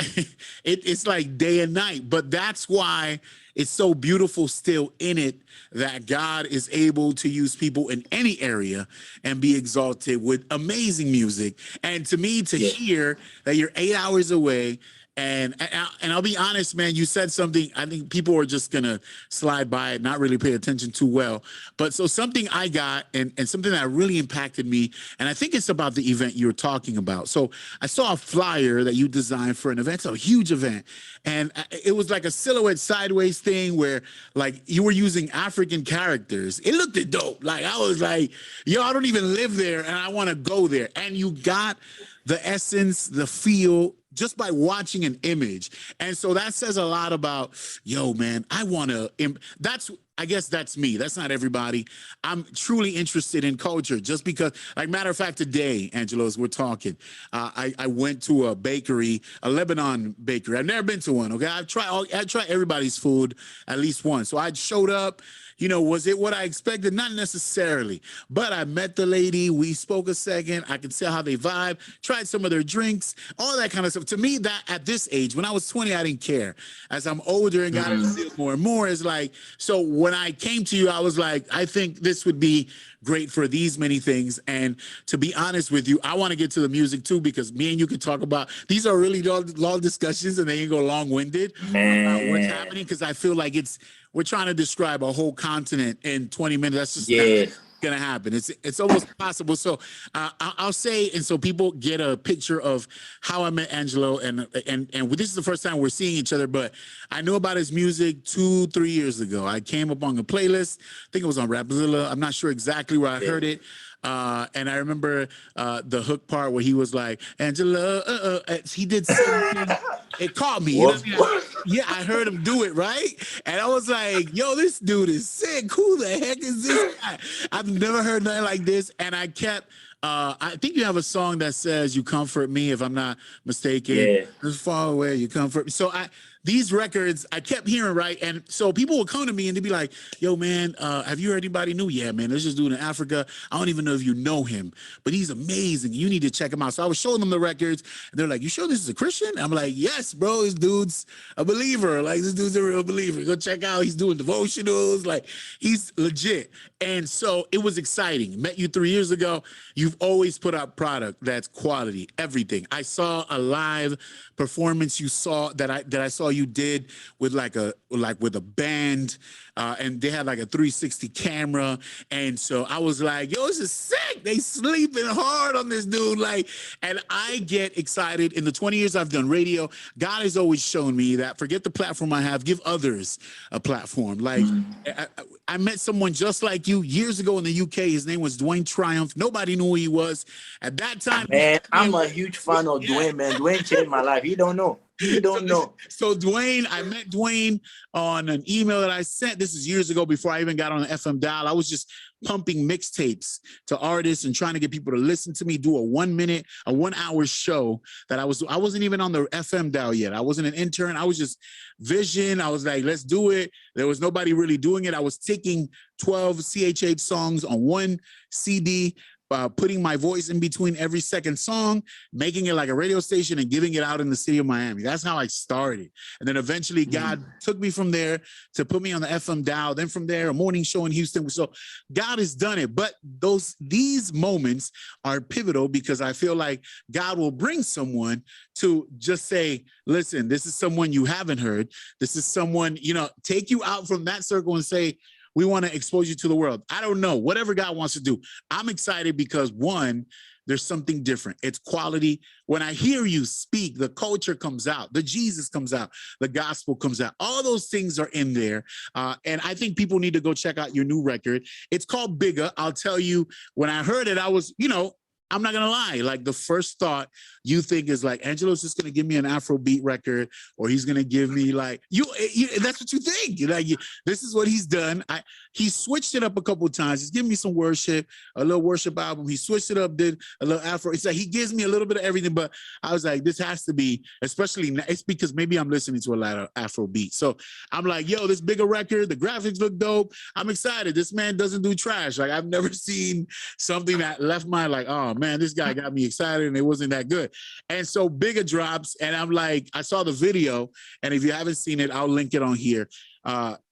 [SPEAKER 1] it's like day and night. But that's why it's so beautiful still in it, that God is able to use people in any area and be exalted with amazing music. And to me, to hear that you're 8 hours away. And I'll be honest, man, you said something, I think people are just going to slide by it, not really pay attention too well. But so something I got and something that really impacted me, and I think it's about the event you were talking about. So I saw a flyer that you designed for an event, a huge event. And it was like a silhouette sideways thing where, like, you were using African characters. It looked dope. Like, I was like, yo, I don't even live there and I want to go there. And you got the essence, the feel, just by watching an image. And so that says a lot about, yo, man, I want to, I guess that's me. That's not everybody. I'm truly interested in culture, just because, like, matter of fact, today, Angeloh, as we're talking, I went to a bakery, a Lebanon bakery. I've never been to one. Okay. I try everybody's food at least once. So I showed up. You know, was it what I expected? Not necessarily, but I met the lady. We spoke a second. I could tell how they vibe, tried some of their drinks, all that kind of stuff. To me, that at this age, when I was 20, I didn't care. As I'm older and got to see it more and more, it's like, so when I came to you, I was like, I think this would be great for these many things. And to be honest with you, I want to get to the music too, because me and you can talk about, these are really long discussions and they can go long-winded about what's happening, because I feel like we're trying to describe a whole continent in 20 minutes. That's just gonna happen. It's almost impossible. So I'll say, and so people get a picture of how I met Angeloh, and this is the first time we're seeing each other, but I knew about his music 2-3 years ago. I came up on a playlist. I think it was on Rapzilla. I'm not sure exactly where I heard it. And I remember the hook part where he was like, Angeloh, he did something. It caught me. You know what I mean? Yeah, I heard him do it, right? And I was like, yo, this dude is sick. Who the heck is this guy? I've never heard nothing like this. And I kept, I think you have a song that says, you comfort me, if I'm not mistaken.
[SPEAKER 2] Yeah.
[SPEAKER 1] It's far away, you comfort me. So these records, I kept hearing, right? And so people would come to me and they'd be like, yo, man, have you heard anybody new? Yeah, man, there's this dude in Africa. I don't even know if you know him, but he's amazing. You need to check him out. So I was showing them the records and they're like, you sure this is a Christian? I'm like, yes, bro, this dude's a believer. Like, this dude's a real believer. Go check out. He's doing devotionals. Like, he's legit. And so it was exciting. Met you 3 years ago. You've always put out product that's quality, everything. I saw a live performance you saw that I saw you did with with a band, and they had like a 360 camera, and so I was like, yo, this is sick. They sleeping hard on this dude, like, and I get excited. In the 20 years I've done radio, God has always shown me that forget the platform I have, give others a platform. Like, I met someone just like you years ago in the UK. His name was Dwayne Triumph. Nobody knew who he was at that time.
[SPEAKER 2] Man, I'm a huge fan of Dwayne, man. Dwayne changed my life. You don't know. You don't know.
[SPEAKER 1] So Dwayne, I met Dwayne on an email that I sent. This is years ago before I even got on the FM dial. I was just pumping mixtapes to artists and trying to get people to listen to me do a 1 hour show that I wasn't even on the FM dial yet. I wasn't an intern. I was just vision. I was like, let's do it. There was nobody really doing it. I was taking 12 CHH songs on one CD, putting my voice in between every second song, making it like a radio station and giving it out in the city of Miami. That's how I started. And then eventually God took me from there to put me on the FM dial. Then from there, a morning show in Houston. So God has done it. But these moments are pivotal because I feel like God will bring someone to just say, listen, this is someone you haven't heard. This is someone, take you out from that circle and say, we want to expose you to the world. I don't know, whatever God wants to do. I'm excited because one, there's something different. It's quality. When I hear you speak, the culture comes out, the Jesus comes out, the gospel comes out. All those things are in there. And I think people need to go check out your new record. It's called Biggah. I'll tell you, when I heard it, I was, I'm not gonna lie. Like the first thought you think is like, Angeloh's just gonna give me an Afrobeat record, or he's gonna give me like that's what you think. This is what he's done. He switched it up a couple of times. He's giving me some worship, a little worship album. He switched it up, did a little Afro. It's like he gives me a little bit of everything. But I was like, this has to be, especially it's because maybe I'm listening to a lot of Afrobeat. So I'm like, yo, this Biggah record. The graphics look dope. I'm excited. This man doesn't do trash. Like I've never seen something that left my like, oh man, this guy got me excited and it wasn't that good. And so Biggah drops and I'm like, I saw the video, and if you haven't seen it, I'll link it on here.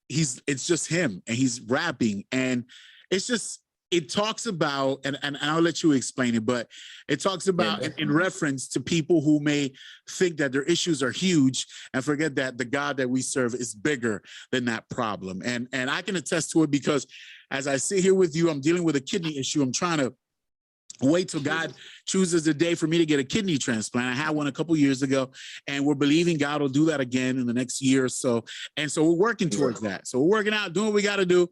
[SPEAKER 1] It's just him and he's rapping, and it talks about, and I'll let you explain it, but it talks about in reference to people who may think that their issues are huge and forget that the God that we serve is bigger than that problem. And I can attest to it because as I sit here with you, I'm dealing with a kidney issue. I'm trying to wait till God chooses a day for me to get a kidney transplant. I had one a couple years ago, and we're believing God will do that again in the next year or so. And so we're working towards that. So we're working out, doing what we got to do.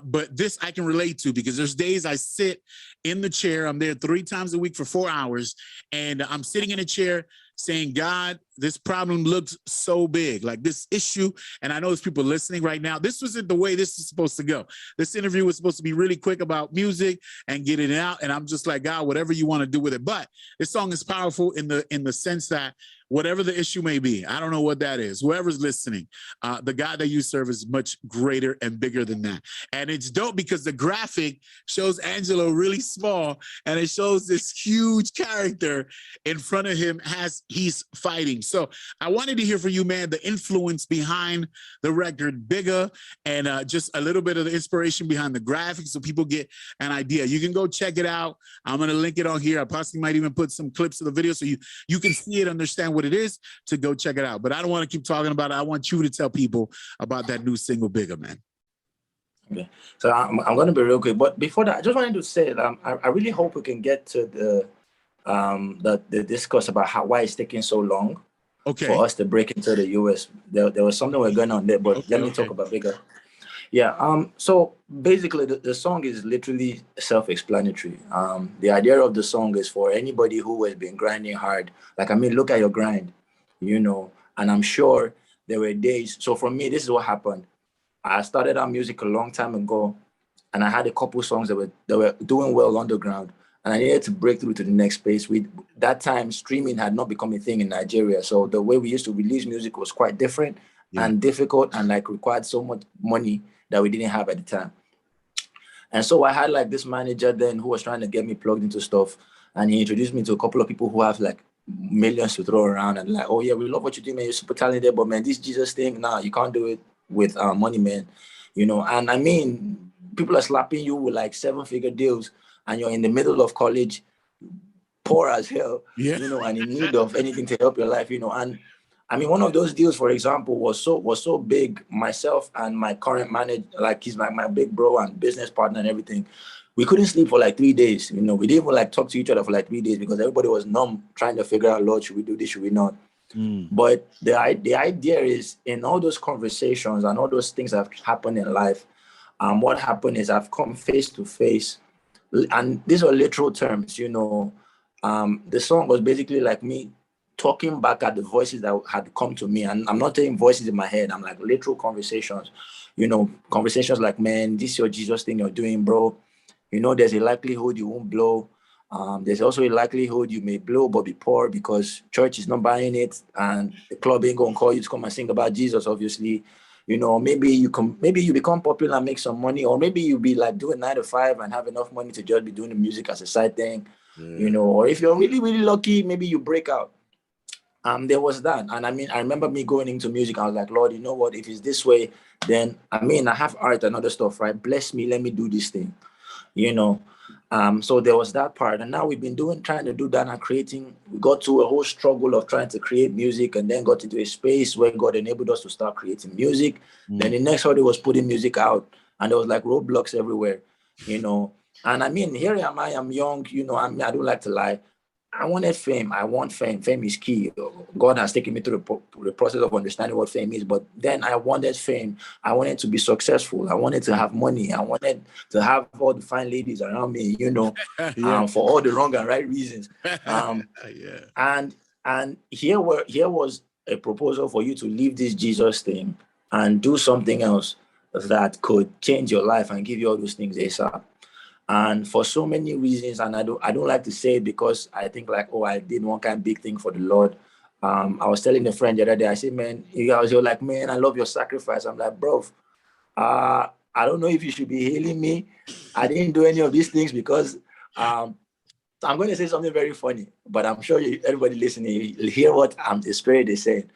[SPEAKER 1] But this I can relate to because there's days I sit in the chair. I'm there 3 times a week for 4 hours, and I'm sitting in a chair saying, God, this problem looks so big, like this issue. And I know there's people listening right now. This wasn't the way this is supposed to go. This interview was supposed to be really quick about music and getting it out. And I'm just like, God, whatever you want to do with it. But this song is powerful in the sense that whatever the issue may be, I don't know what that is. Whoever's listening, the God that you serve is much greater and bigger than that. And it's dope because the graphic shows Angeloh really small, and it shows this huge character in front of him as he's fighting. So I wanted to hear from you, man, the influence behind the record Biggah, and just a little bit of the inspiration behind the graphics so people get an idea. You can go check it out. I'm going to link it on here. I possibly might even put some clips of the video so you can see it, understand what it is, to go check it out. But I don't want to keep talking about it. I want you to tell people about that new single Biggah, man.
[SPEAKER 2] Okay, so I'm going to be real quick, but before that, I just wanted to say that I really hope we can get to the discourse about why it's taking so long for us to break into the US. There was something we're going on there, but let me talk about Biggah. Yeah. So basically, the song is literally self-explanatory. The idea of the song is for anybody who has been grinding hard. Like, I mean, look at your grind, and I'm sure there were days. So for me, this is what happened. I started out music a long time ago, and I had a couple songs that were doing well underground, and I needed to break through to the next space. That time, streaming had not become a thing in Nigeria, so the way we used to release music was quite different and difficult, and like required so much money that we didn't have at the time. And so I had like this manager then who was trying to get me plugged into stuff, and he introduced me to a couple of people who have like millions to throw around, and like, oh yeah, we love what you do, man. You're super talented, but man, this Jesus thing, nah, you can't do it with money, man. And I mean, people are slapping you with like 7-figure deals, and you're in the middle of college, poor as hell, and in need of anything to help your life, and I mean, one of those deals, for example, was so big. Myself and my current manager, like he's like my big bro and business partner and everything, we couldn't sleep for like 3 days. We didn't even like talk to each other for like 3 days because everybody was numb, trying to figure out, Lord, should we do this, should we not? But the idea is, in all those conversations and all those things that have happened in life, what happened is I've come face to face, and these are literal terms. The song was basically like me talking back at the voices that had come to me. And I'm not saying voices in my head. I'm like literal conversations, conversations like, man, this your Jesus thing you're doing, bro. There's a likelihood you won't blow. There's also a likelihood you may blow but be poor because church is not buying it and the club ain't gonna call you to come and sing about Jesus, obviously. Maybe you become popular and make some money, or maybe you'll be like doing 9 to 5 and have enough money to just be doing the music as a side thing. Or if you're really, really lucky, maybe you break out. There was that. And I remember me going into music. I was like, Lord, you know what? If it's this way, then I have art and other stuff, right? Bless me, let me do this thing, So there was that part. And now we've been trying to do that and creating. We got to a whole struggle of trying to create music, and then got into a space where God enabled us to start creating music. Then the next holiday was putting music out, and there was like roadblocks everywhere, And here I am young, I don't like to lie. I wanted fame. I want fame. Fame is key. God has taken me through the process of understanding what fame is. But then I wanted fame. I wanted to be successful. I wanted to have money. I wanted to have all the fine ladies around me, for all the wrong and right reasons. And here was a proposal for you to leave this Jesus thing and do something else that could change your life and give you all those things ASAP. And for so many reasons, and I don't like to say it because I think like, oh, I did one kind of big thing for the Lord. I was telling a friend the other day, I said, man, you're like, man, I love your sacrifice. I'm like, bro, I don't know if you should be hailing me. I didn't do any of these things because I'm going to say something very funny, but I'm sure everybody listening, you'll hear what the Spirit is saying.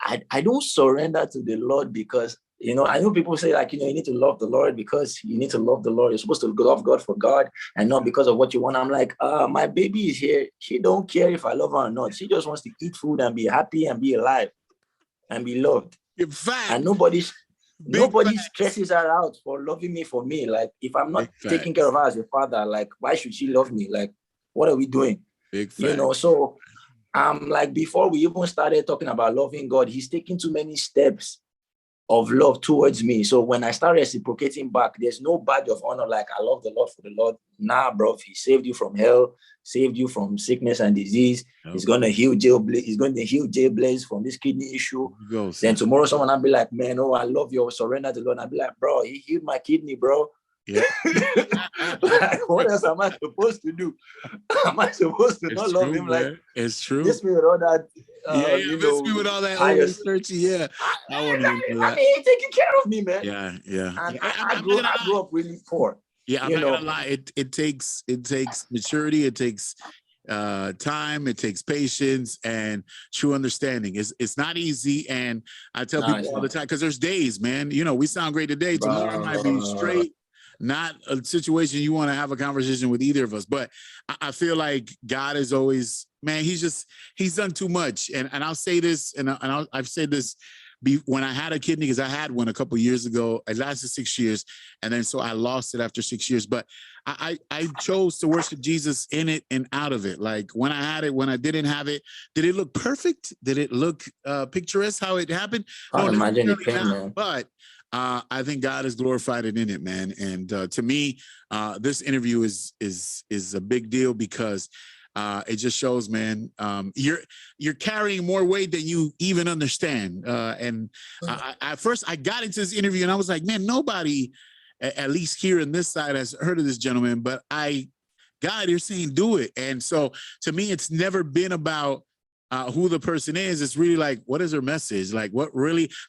[SPEAKER 2] I don't surrender to the Lord because, I know people say like, you need to love the Lord because you need to love the Lord. You're supposed to love God for God and not because of what you want. I'm like, my baby is here. She don't care if I love her or not. She just wants to eat food and be happy and be alive and be loved. And nobody stresses her out for loving me for me. Like, if I'm not taking care of her as a father, like, why should she love me? Like, what are we doing? So like, before we even started talking about loving God, he's taking too many steps of love towards me. So when I start reciprocating back, there's no badge of honor like, I love the Lord for the Lord. Nah, bro, he saved you from hell, saved you from sickness and disease. He's going to heal Jblaze. He's going to heal Jblaze from this kidney issue. Then tomorrow someone will be like, man, oh, I love your surrender to the Lord. I'll be like, bro, he healed my kidney, bro. Yeah. Like, what else am I supposed to do? Am I supposed to not love him? Like,
[SPEAKER 1] it's true.
[SPEAKER 2] Miss me with all that.
[SPEAKER 1] Miss me with all that research. Yeah, I want to know that.
[SPEAKER 2] He's taking care of me, man.
[SPEAKER 1] Yeah.
[SPEAKER 2] And I grew up really poor.
[SPEAKER 1] Yeah, I'm not gonna lie. It takes maturity. It takes time. It takes patience and true understanding. It's not easy, and I tell people all the time because there's days, man. We sound great today. Tomorrow might be straight. Not a situation you want to have a conversation with either of us, but I feel like God is always, man, he's done too much. And I'll say this, and I've said this when I had a kidney, because I had one a couple of years ago. It lasted 6 years, and then so I lost it after 6 years. But I chose to worship Jesus in it and out of it. Like when I had it, when I didn't have it, did it look perfect? Did it look picturesque how it happened?
[SPEAKER 2] No, imagine it came, man.
[SPEAKER 1] But I think God is glorified in it, man. And to me, this interview is a big deal because it just shows, man, you're carrying more weight than you even understand. And at first, I got into this interview and I was like, man, nobody, at least here in this side, has heard of this gentleman. But God, you're saying do it. And so to me, it's never been about who the person is. It's really like, what is their message? Like,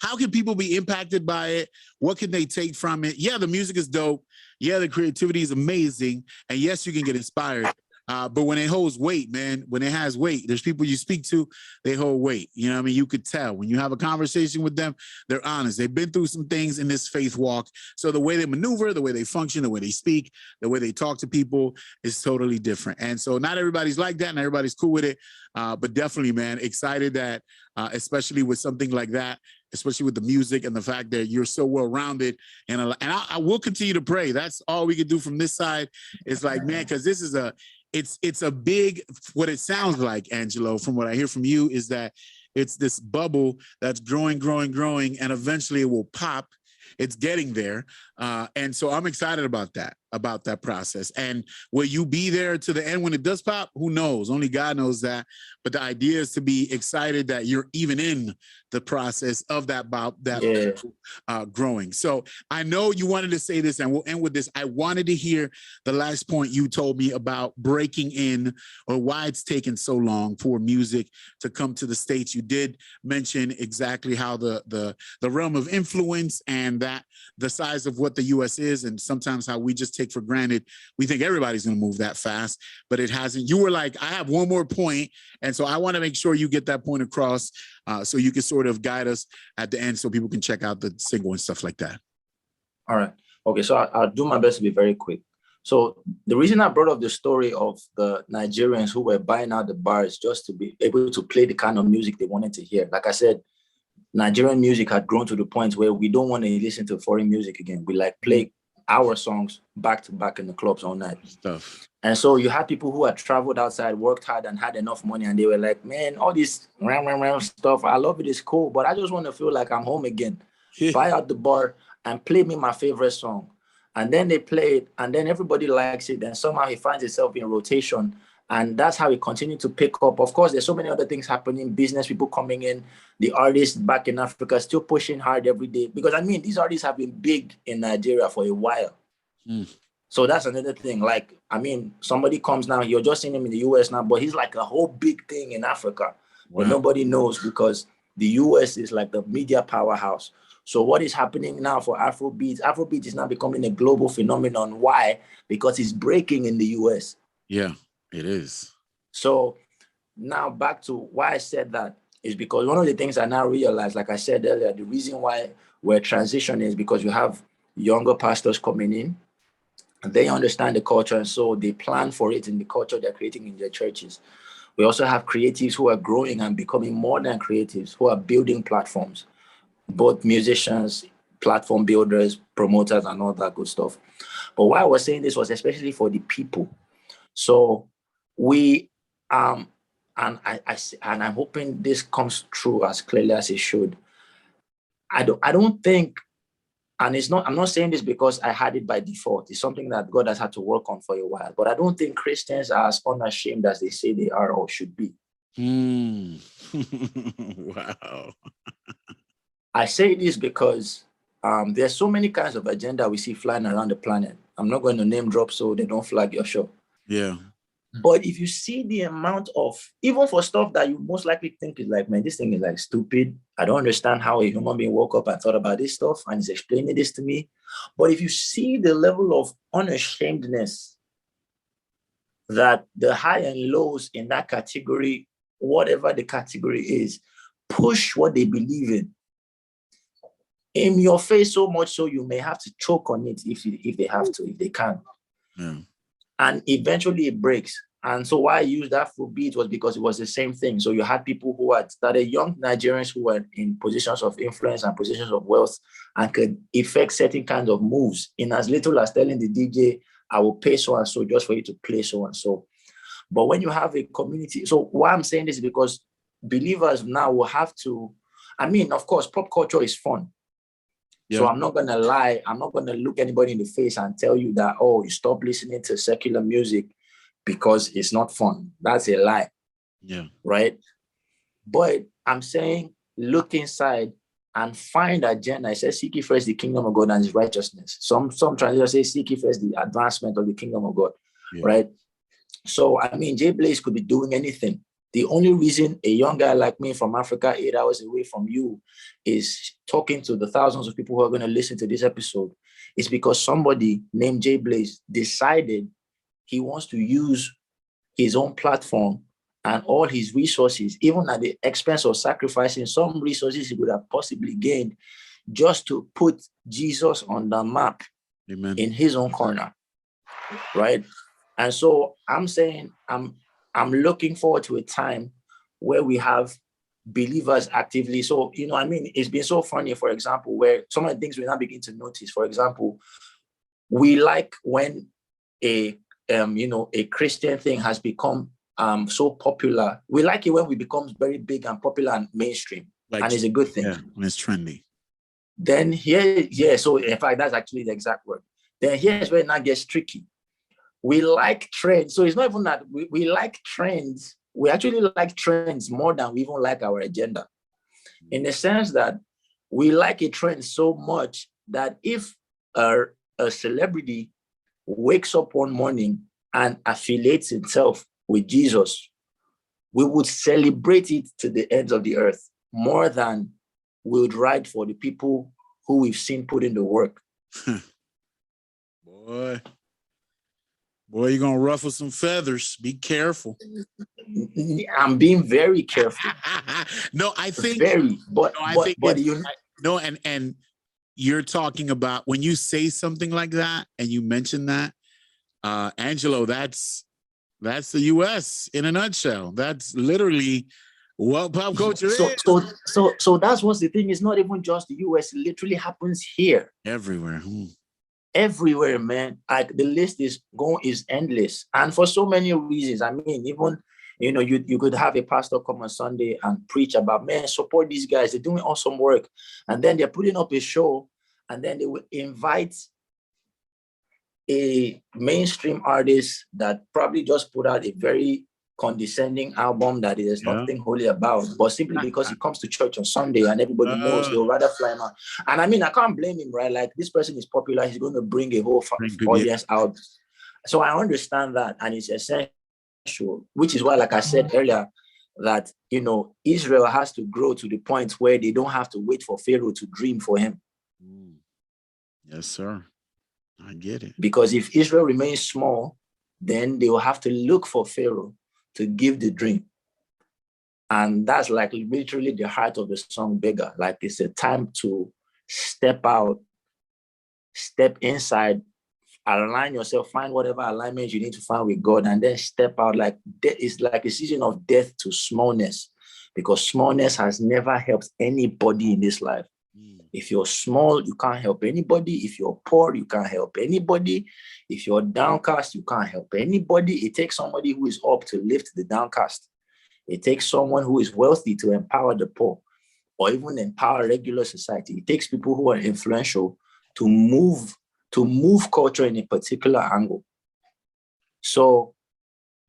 [SPEAKER 1] how can people be impacted by it? What can they take from it? Yeah, the music is dope. Yeah, the creativity is amazing. And yes, you can get inspired. But when it holds weight, man, when it has weight, there's people you speak to, they hold weight. You know what I mean? You could tell when you have a conversation with them, they're honest. They've been through some things in this faith walk. So the way they maneuver, the way they function, the way they speak, the way they talk to people is totally different. And so not everybody's like that and everybody's cool with it. But definitely, man, excited that, especially with something like that, especially with the music and the fact that you're so well-rounded. And I will continue to pray. That's all we can do from this side. It's like, man, because this is it's a big, what it sounds like, Angeloh, from what I hear from you, is that it's this bubble that's growing, and eventually it will pop. It's getting there. And so I'm excited about that. about that process. And will you be there to the end when it does pop? Who knows? Only God knows that. But the idea is to be excited that you're even in the process of that growing. So I know you wanted to say this, and we'll end with this. I wanted to hear the last point you told me about breaking in, or why it's taken so long for music to come to the States. You did mention exactly how the realm of influence and that the size of what the U.S. is, and sometimes how we just take for granted. We think everybody's going to move that fast, but it hasn't. You were like, I have one more point, and so I want to make sure you get that point across, so you can sort of guide us at the end so people can check out the single and stuff like that.
[SPEAKER 2] All right. Okay, so I'll do my best to be very quick. So the reason I brought up the story of the Nigerians who were buying out the bars just to be able to play the kind of music they wanted to hear. Like I said, Nigerian music had grown to the point where we don't want to listen to foreign music again. We like play our songs back to back in the clubs all night.
[SPEAKER 1] Stuff.
[SPEAKER 2] And so you had people who had traveled outside, worked hard, and had enough money, and they were like, man, all this stuff, I love it, it's cool, but I just want to feel like I'm home again. Buy out the bar and play me my favorite song. And then they play it, and then everybody likes it. And somehow he finds himself in rotation. And that's how he continued to pick up. Of course, there's so many other things happening, business people coming in, the artists back in Africa still pushing hard every day. Because, I mean, these artists have been big in Nigeria for a while. So that's another thing. Like, I mean, somebody comes now, you're just seeing him in the US now, but he's like a whole big thing in Africa. But nobody knows, because the US is like the media powerhouse. So what is happening now for Afrobeat? Afrobeat is now becoming a global phenomenon. Why? Because it's breaking in the US.
[SPEAKER 1] Yeah, it is.
[SPEAKER 2] So now back to why I said that is because one of the things I now realize, like I said earlier, the reason why we're transitioning is because you have younger pastors coming in, and they understand the culture, and so they plan for it in the culture they're creating in their churches. We also have creatives who are growing and becoming more than creatives, who are building platforms, both musicians, platform builders, promoters, and all that good stuff. But why I was saying this was especially for the people. So we, and I'm hoping this comes true as clearly as it should. I don't think, and it's not, I'm not saying this because I had it by default. It's something that God has had to work on for a while. But I don't think Christians are as unashamed as they say they are or should be.
[SPEAKER 1] Wow.
[SPEAKER 2] I say this because there's so many kinds of agenda we see flying around the planet. I'm not going to name drop so they don't flag your show.
[SPEAKER 1] Yeah.
[SPEAKER 2] But if you see the amount of, even for stuff that you most likely think is like, man, this thing is like stupid. I don't understand how a human being woke up and thought about this stuff and is explaining this to me. But if you see the level of unashamedness that the high and lows in that category, whatever the category is, push what they believe in your face so much so you may have to choke on it if they have to, if they can.
[SPEAKER 1] Yeah.
[SPEAKER 2] And eventually it breaks. And so why I used that for beat was because it was the same thing. So you had people who had started, young Nigerians who were in positions of influence and positions of wealth and could effect certain kinds of moves in as little as telling the DJ, I will pay so and so just for you to play so and so. But when you have a community, so why I'm saying this is because believers now will have to, I mean, of course, pop culture is fun. Yeah. So I'm not going to lie. I'm not going to look anybody in the face and tell you that, oh, you stop listening to secular music because it's not fun. That's a lie.
[SPEAKER 1] Yeah.
[SPEAKER 2] Right. But I'm saying, look inside and find agenda. It says, seek ye first the kingdom of God and his righteousness. Some translations say, seek ye first the advancement of the kingdom of God. Yeah. Right. So, I mean, Jblaze could be doing anything. The only reason a young guy like me from Africa, 8 hours away from you, is talking to the thousands of people who are going to listen to this episode is because somebody named Jblaze decided he wants to use his own platform and all his resources, even at the expense of sacrificing some resources he would have possibly gained, just to put Jesus on the map. Amen. In his own corner, right? And so I'm saying I'm looking forward to a time where we have believers actively. So, you know, I mean, it's been so funny, for example, where some of the things we now begin to notice, for example, we like when a Christian thing has become so popular. We like it when it becomes very big and popular and mainstream, and it's a good thing.
[SPEAKER 1] Yeah, when it's trendy.
[SPEAKER 2] Then so in fact, that's actually the exact word. then here's where it now gets tricky. We like trends. So it's not even that we like trends. We actually like trends more than we even like our agenda. In the sense that we like a trend so much that if a celebrity wakes up one morning and affiliates himself with Jesus, we would celebrate it to the ends of the earth more than we would ride for the people who we've seen put in the work.
[SPEAKER 1] Boy, you're going to ruffle some feathers. Be careful.
[SPEAKER 2] I'm being very careful.
[SPEAKER 1] No, I think
[SPEAKER 2] very, but
[SPEAKER 1] and you're talking about when you say something like that and you mention that, Angeloh, that's the US in a nutshell. That's literally what pop culture is.
[SPEAKER 2] So that's what's the thing. It's not even just the US. It literally happens here.
[SPEAKER 1] Everywhere.
[SPEAKER 2] Everywhere, man. Like the list is endless. And for so many reasons. I mean, even you could have a pastor come on Sunday and preach about, man, support these guys. They're doing awesome work. And then they're putting up a show, and then they will invite a mainstream artist that probably just put out a very condescending album that there's nothing holy about, but simply because he comes to church on Sunday and everybody knows, they'll rather fly him out. And I mean, I can't blame him, right? Like, this person is popular, he's going to bring a whole audience out. So I understand that, and it's essential, which is why, like I said earlier, that Israel has to grow to the point where they don't have to wait for Pharaoh to dream for him.
[SPEAKER 1] Yes, sir. I get it.
[SPEAKER 2] Because if Israel remains small, then they will have to look for Pharaoh to give the dream. And that's like literally the heart of the song Biggah. Like, it's a time to step out, step inside, align yourself, find whatever alignment you need to find with God, and then step out. Like, it's like a season of death to smallness, because smallness has never helped anybody in this life. If you're small, you can't help anybody. If you're poor, you can't help anybody. If you're downcast, you can't help anybody. It takes somebody who is up to lift the downcast. It takes someone who is wealthy to empower the poor, or even empower regular society. It takes people who are influential to move culture in a particular angle. So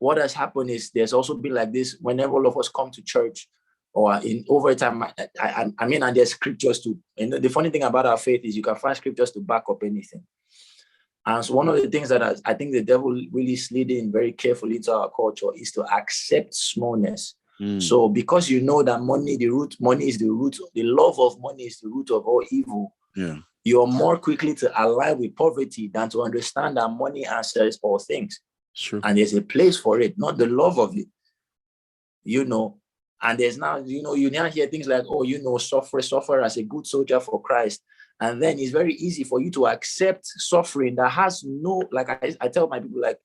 [SPEAKER 2] what has happened is there's also been like this whenever all of us come to church, or in over time, I mean, and there's scriptures too. And the funny thing about our faith is you can find scriptures to back up anything. And so one of the things that I think the devil really slid in very carefully into our culture is to accept smallness. So because that money is the root, the love of money is the root of all evil.
[SPEAKER 1] Yeah.
[SPEAKER 2] You're more quickly to align with poverty than to understand that money answers all things.
[SPEAKER 1] Sure.
[SPEAKER 2] And there's a place for it, not the love of it. And there's now, you now hear things like, suffer as a good soldier for Christ. And then it's very easy for you to accept suffering that has no, like I tell my people, like,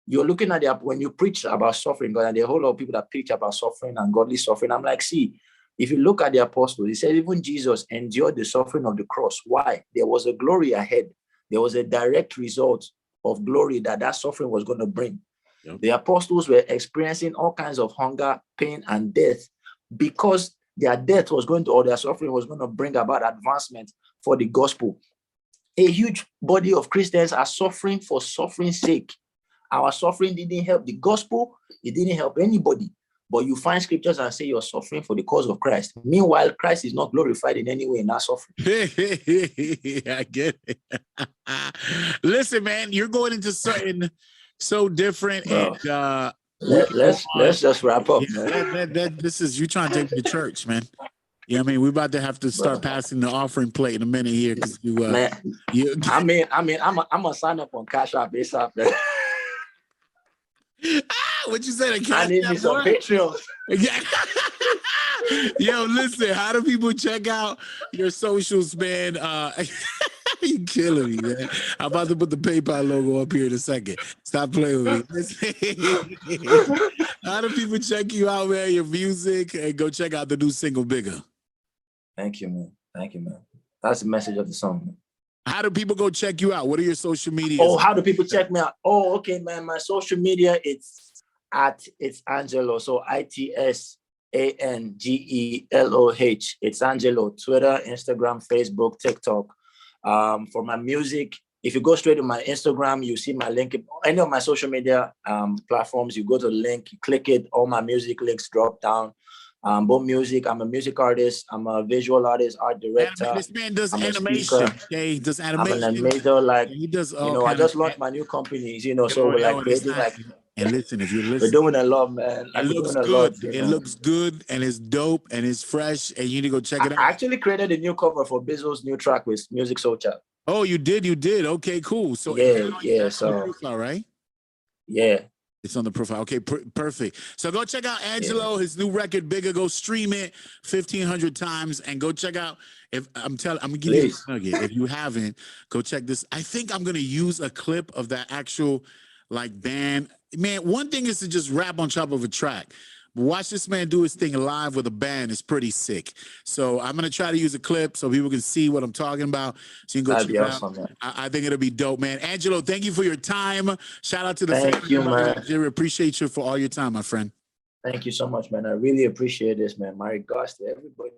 [SPEAKER 2] you're looking at when you preach about suffering, God, and there are a whole lot of people that preach about suffering and godly suffering. I'm like, see, if you look at the apostles, he said even Jesus endured the suffering of the cross. Why? There was a glory ahead. There was a direct result of glory that suffering was going to bring. Yep. The apostles were experiencing all kinds of hunger, pain, and death because their death was their suffering was going to bring about advancement for the gospel. A huge body of Christians are suffering for suffering's sake. Our suffering didn't help the gospel. It didn't help anybody. But you find scriptures and say you're suffering for the cause of Christ. Meanwhile, Christ is not glorified in any way in that suffering.
[SPEAKER 1] I get it. Listen, man, you're going into something so different.
[SPEAKER 2] Well,
[SPEAKER 1] and
[SPEAKER 2] let's just wrap up.
[SPEAKER 1] This is you trying to take me to church, man. Yeah, I mean, we're about to have to start passing the offering plate in a minute here because
[SPEAKER 2] I'm gonna sign up on Cash App ASAP.
[SPEAKER 1] What you said?
[SPEAKER 2] I need me some Patreons.
[SPEAKER 1] Yo, listen, how do people check out your socials, man? You killing me, man. I'm about to put the PayPal logo up here in a second. Stop playing with me. How do people check you out, man? Your music, and go check out the new single, Biggah.
[SPEAKER 2] Thank you, man. That's the message of the song, man.
[SPEAKER 1] How do people go check you out? What are your social media?
[SPEAKER 2] Oh, how do people check me out? Oh, okay, man. My social media, it's Angeloh. So ITSANGELOH. It's Angeloh. Twitter, Instagram, Facebook, TikTok. For my music, if you go straight to my Instagram, you see my link. Any of my social media platforms, you go to the link, you click it, all my music links drop down. Both music, I'm a music artist, I'm a visual artist, art director.
[SPEAKER 1] This man does
[SPEAKER 2] I'm
[SPEAKER 1] animation. Okay, he does animation.
[SPEAKER 2] I'm an animator, like,
[SPEAKER 1] he does all
[SPEAKER 2] you know, I
[SPEAKER 1] kind of,
[SPEAKER 2] just launched my new companies, you know, so we're like
[SPEAKER 1] it's
[SPEAKER 2] creating,
[SPEAKER 1] nice.
[SPEAKER 2] like,
[SPEAKER 1] And listen, if you're
[SPEAKER 2] we're
[SPEAKER 1] listening,
[SPEAKER 2] doing a lot, man.
[SPEAKER 1] it
[SPEAKER 2] Like, we're
[SPEAKER 1] looks
[SPEAKER 2] doing a
[SPEAKER 1] good.
[SPEAKER 2] lot, you
[SPEAKER 1] It
[SPEAKER 2] know.
[SPEAKER 1] looks good and it's dope and it's fresh and you need to go check it out.
[SPEAKER 2] I actually created a new cover for Bizzo's new track with Music Soul Chat.
[SPEAKER 1] Oh, you did? Okay, cool. So
[SPEAKER 2] yeah,
[SPEAKER 1] so the profile, right?
[SPEAKER 2] Yeah.
[SPEAKER 1] It's on the profile. Okay, perfect. So go check out Angeloh, his new record, Biggah. Go stream it 1,500 times and go check out. If I'm gonna give you a nugget. If you haven't, go check this. I think I'm gonna use a clip of that actual like band. Man, one thing is to just rap on top of a track. Watch this man do his thing live with a band. It's pretty sick. So I'm going to try to use a clip so people can see what I'm talking about. So you can go check it out. Man. I think it'll be dope, man. Angeloh, thank you for your time. Shout out to the family in Nigeria. Appreciate you for all your time, my friend.
[SPEAKER 2] Thank you so much, man. I really appreciate this, man. My regards to everybody.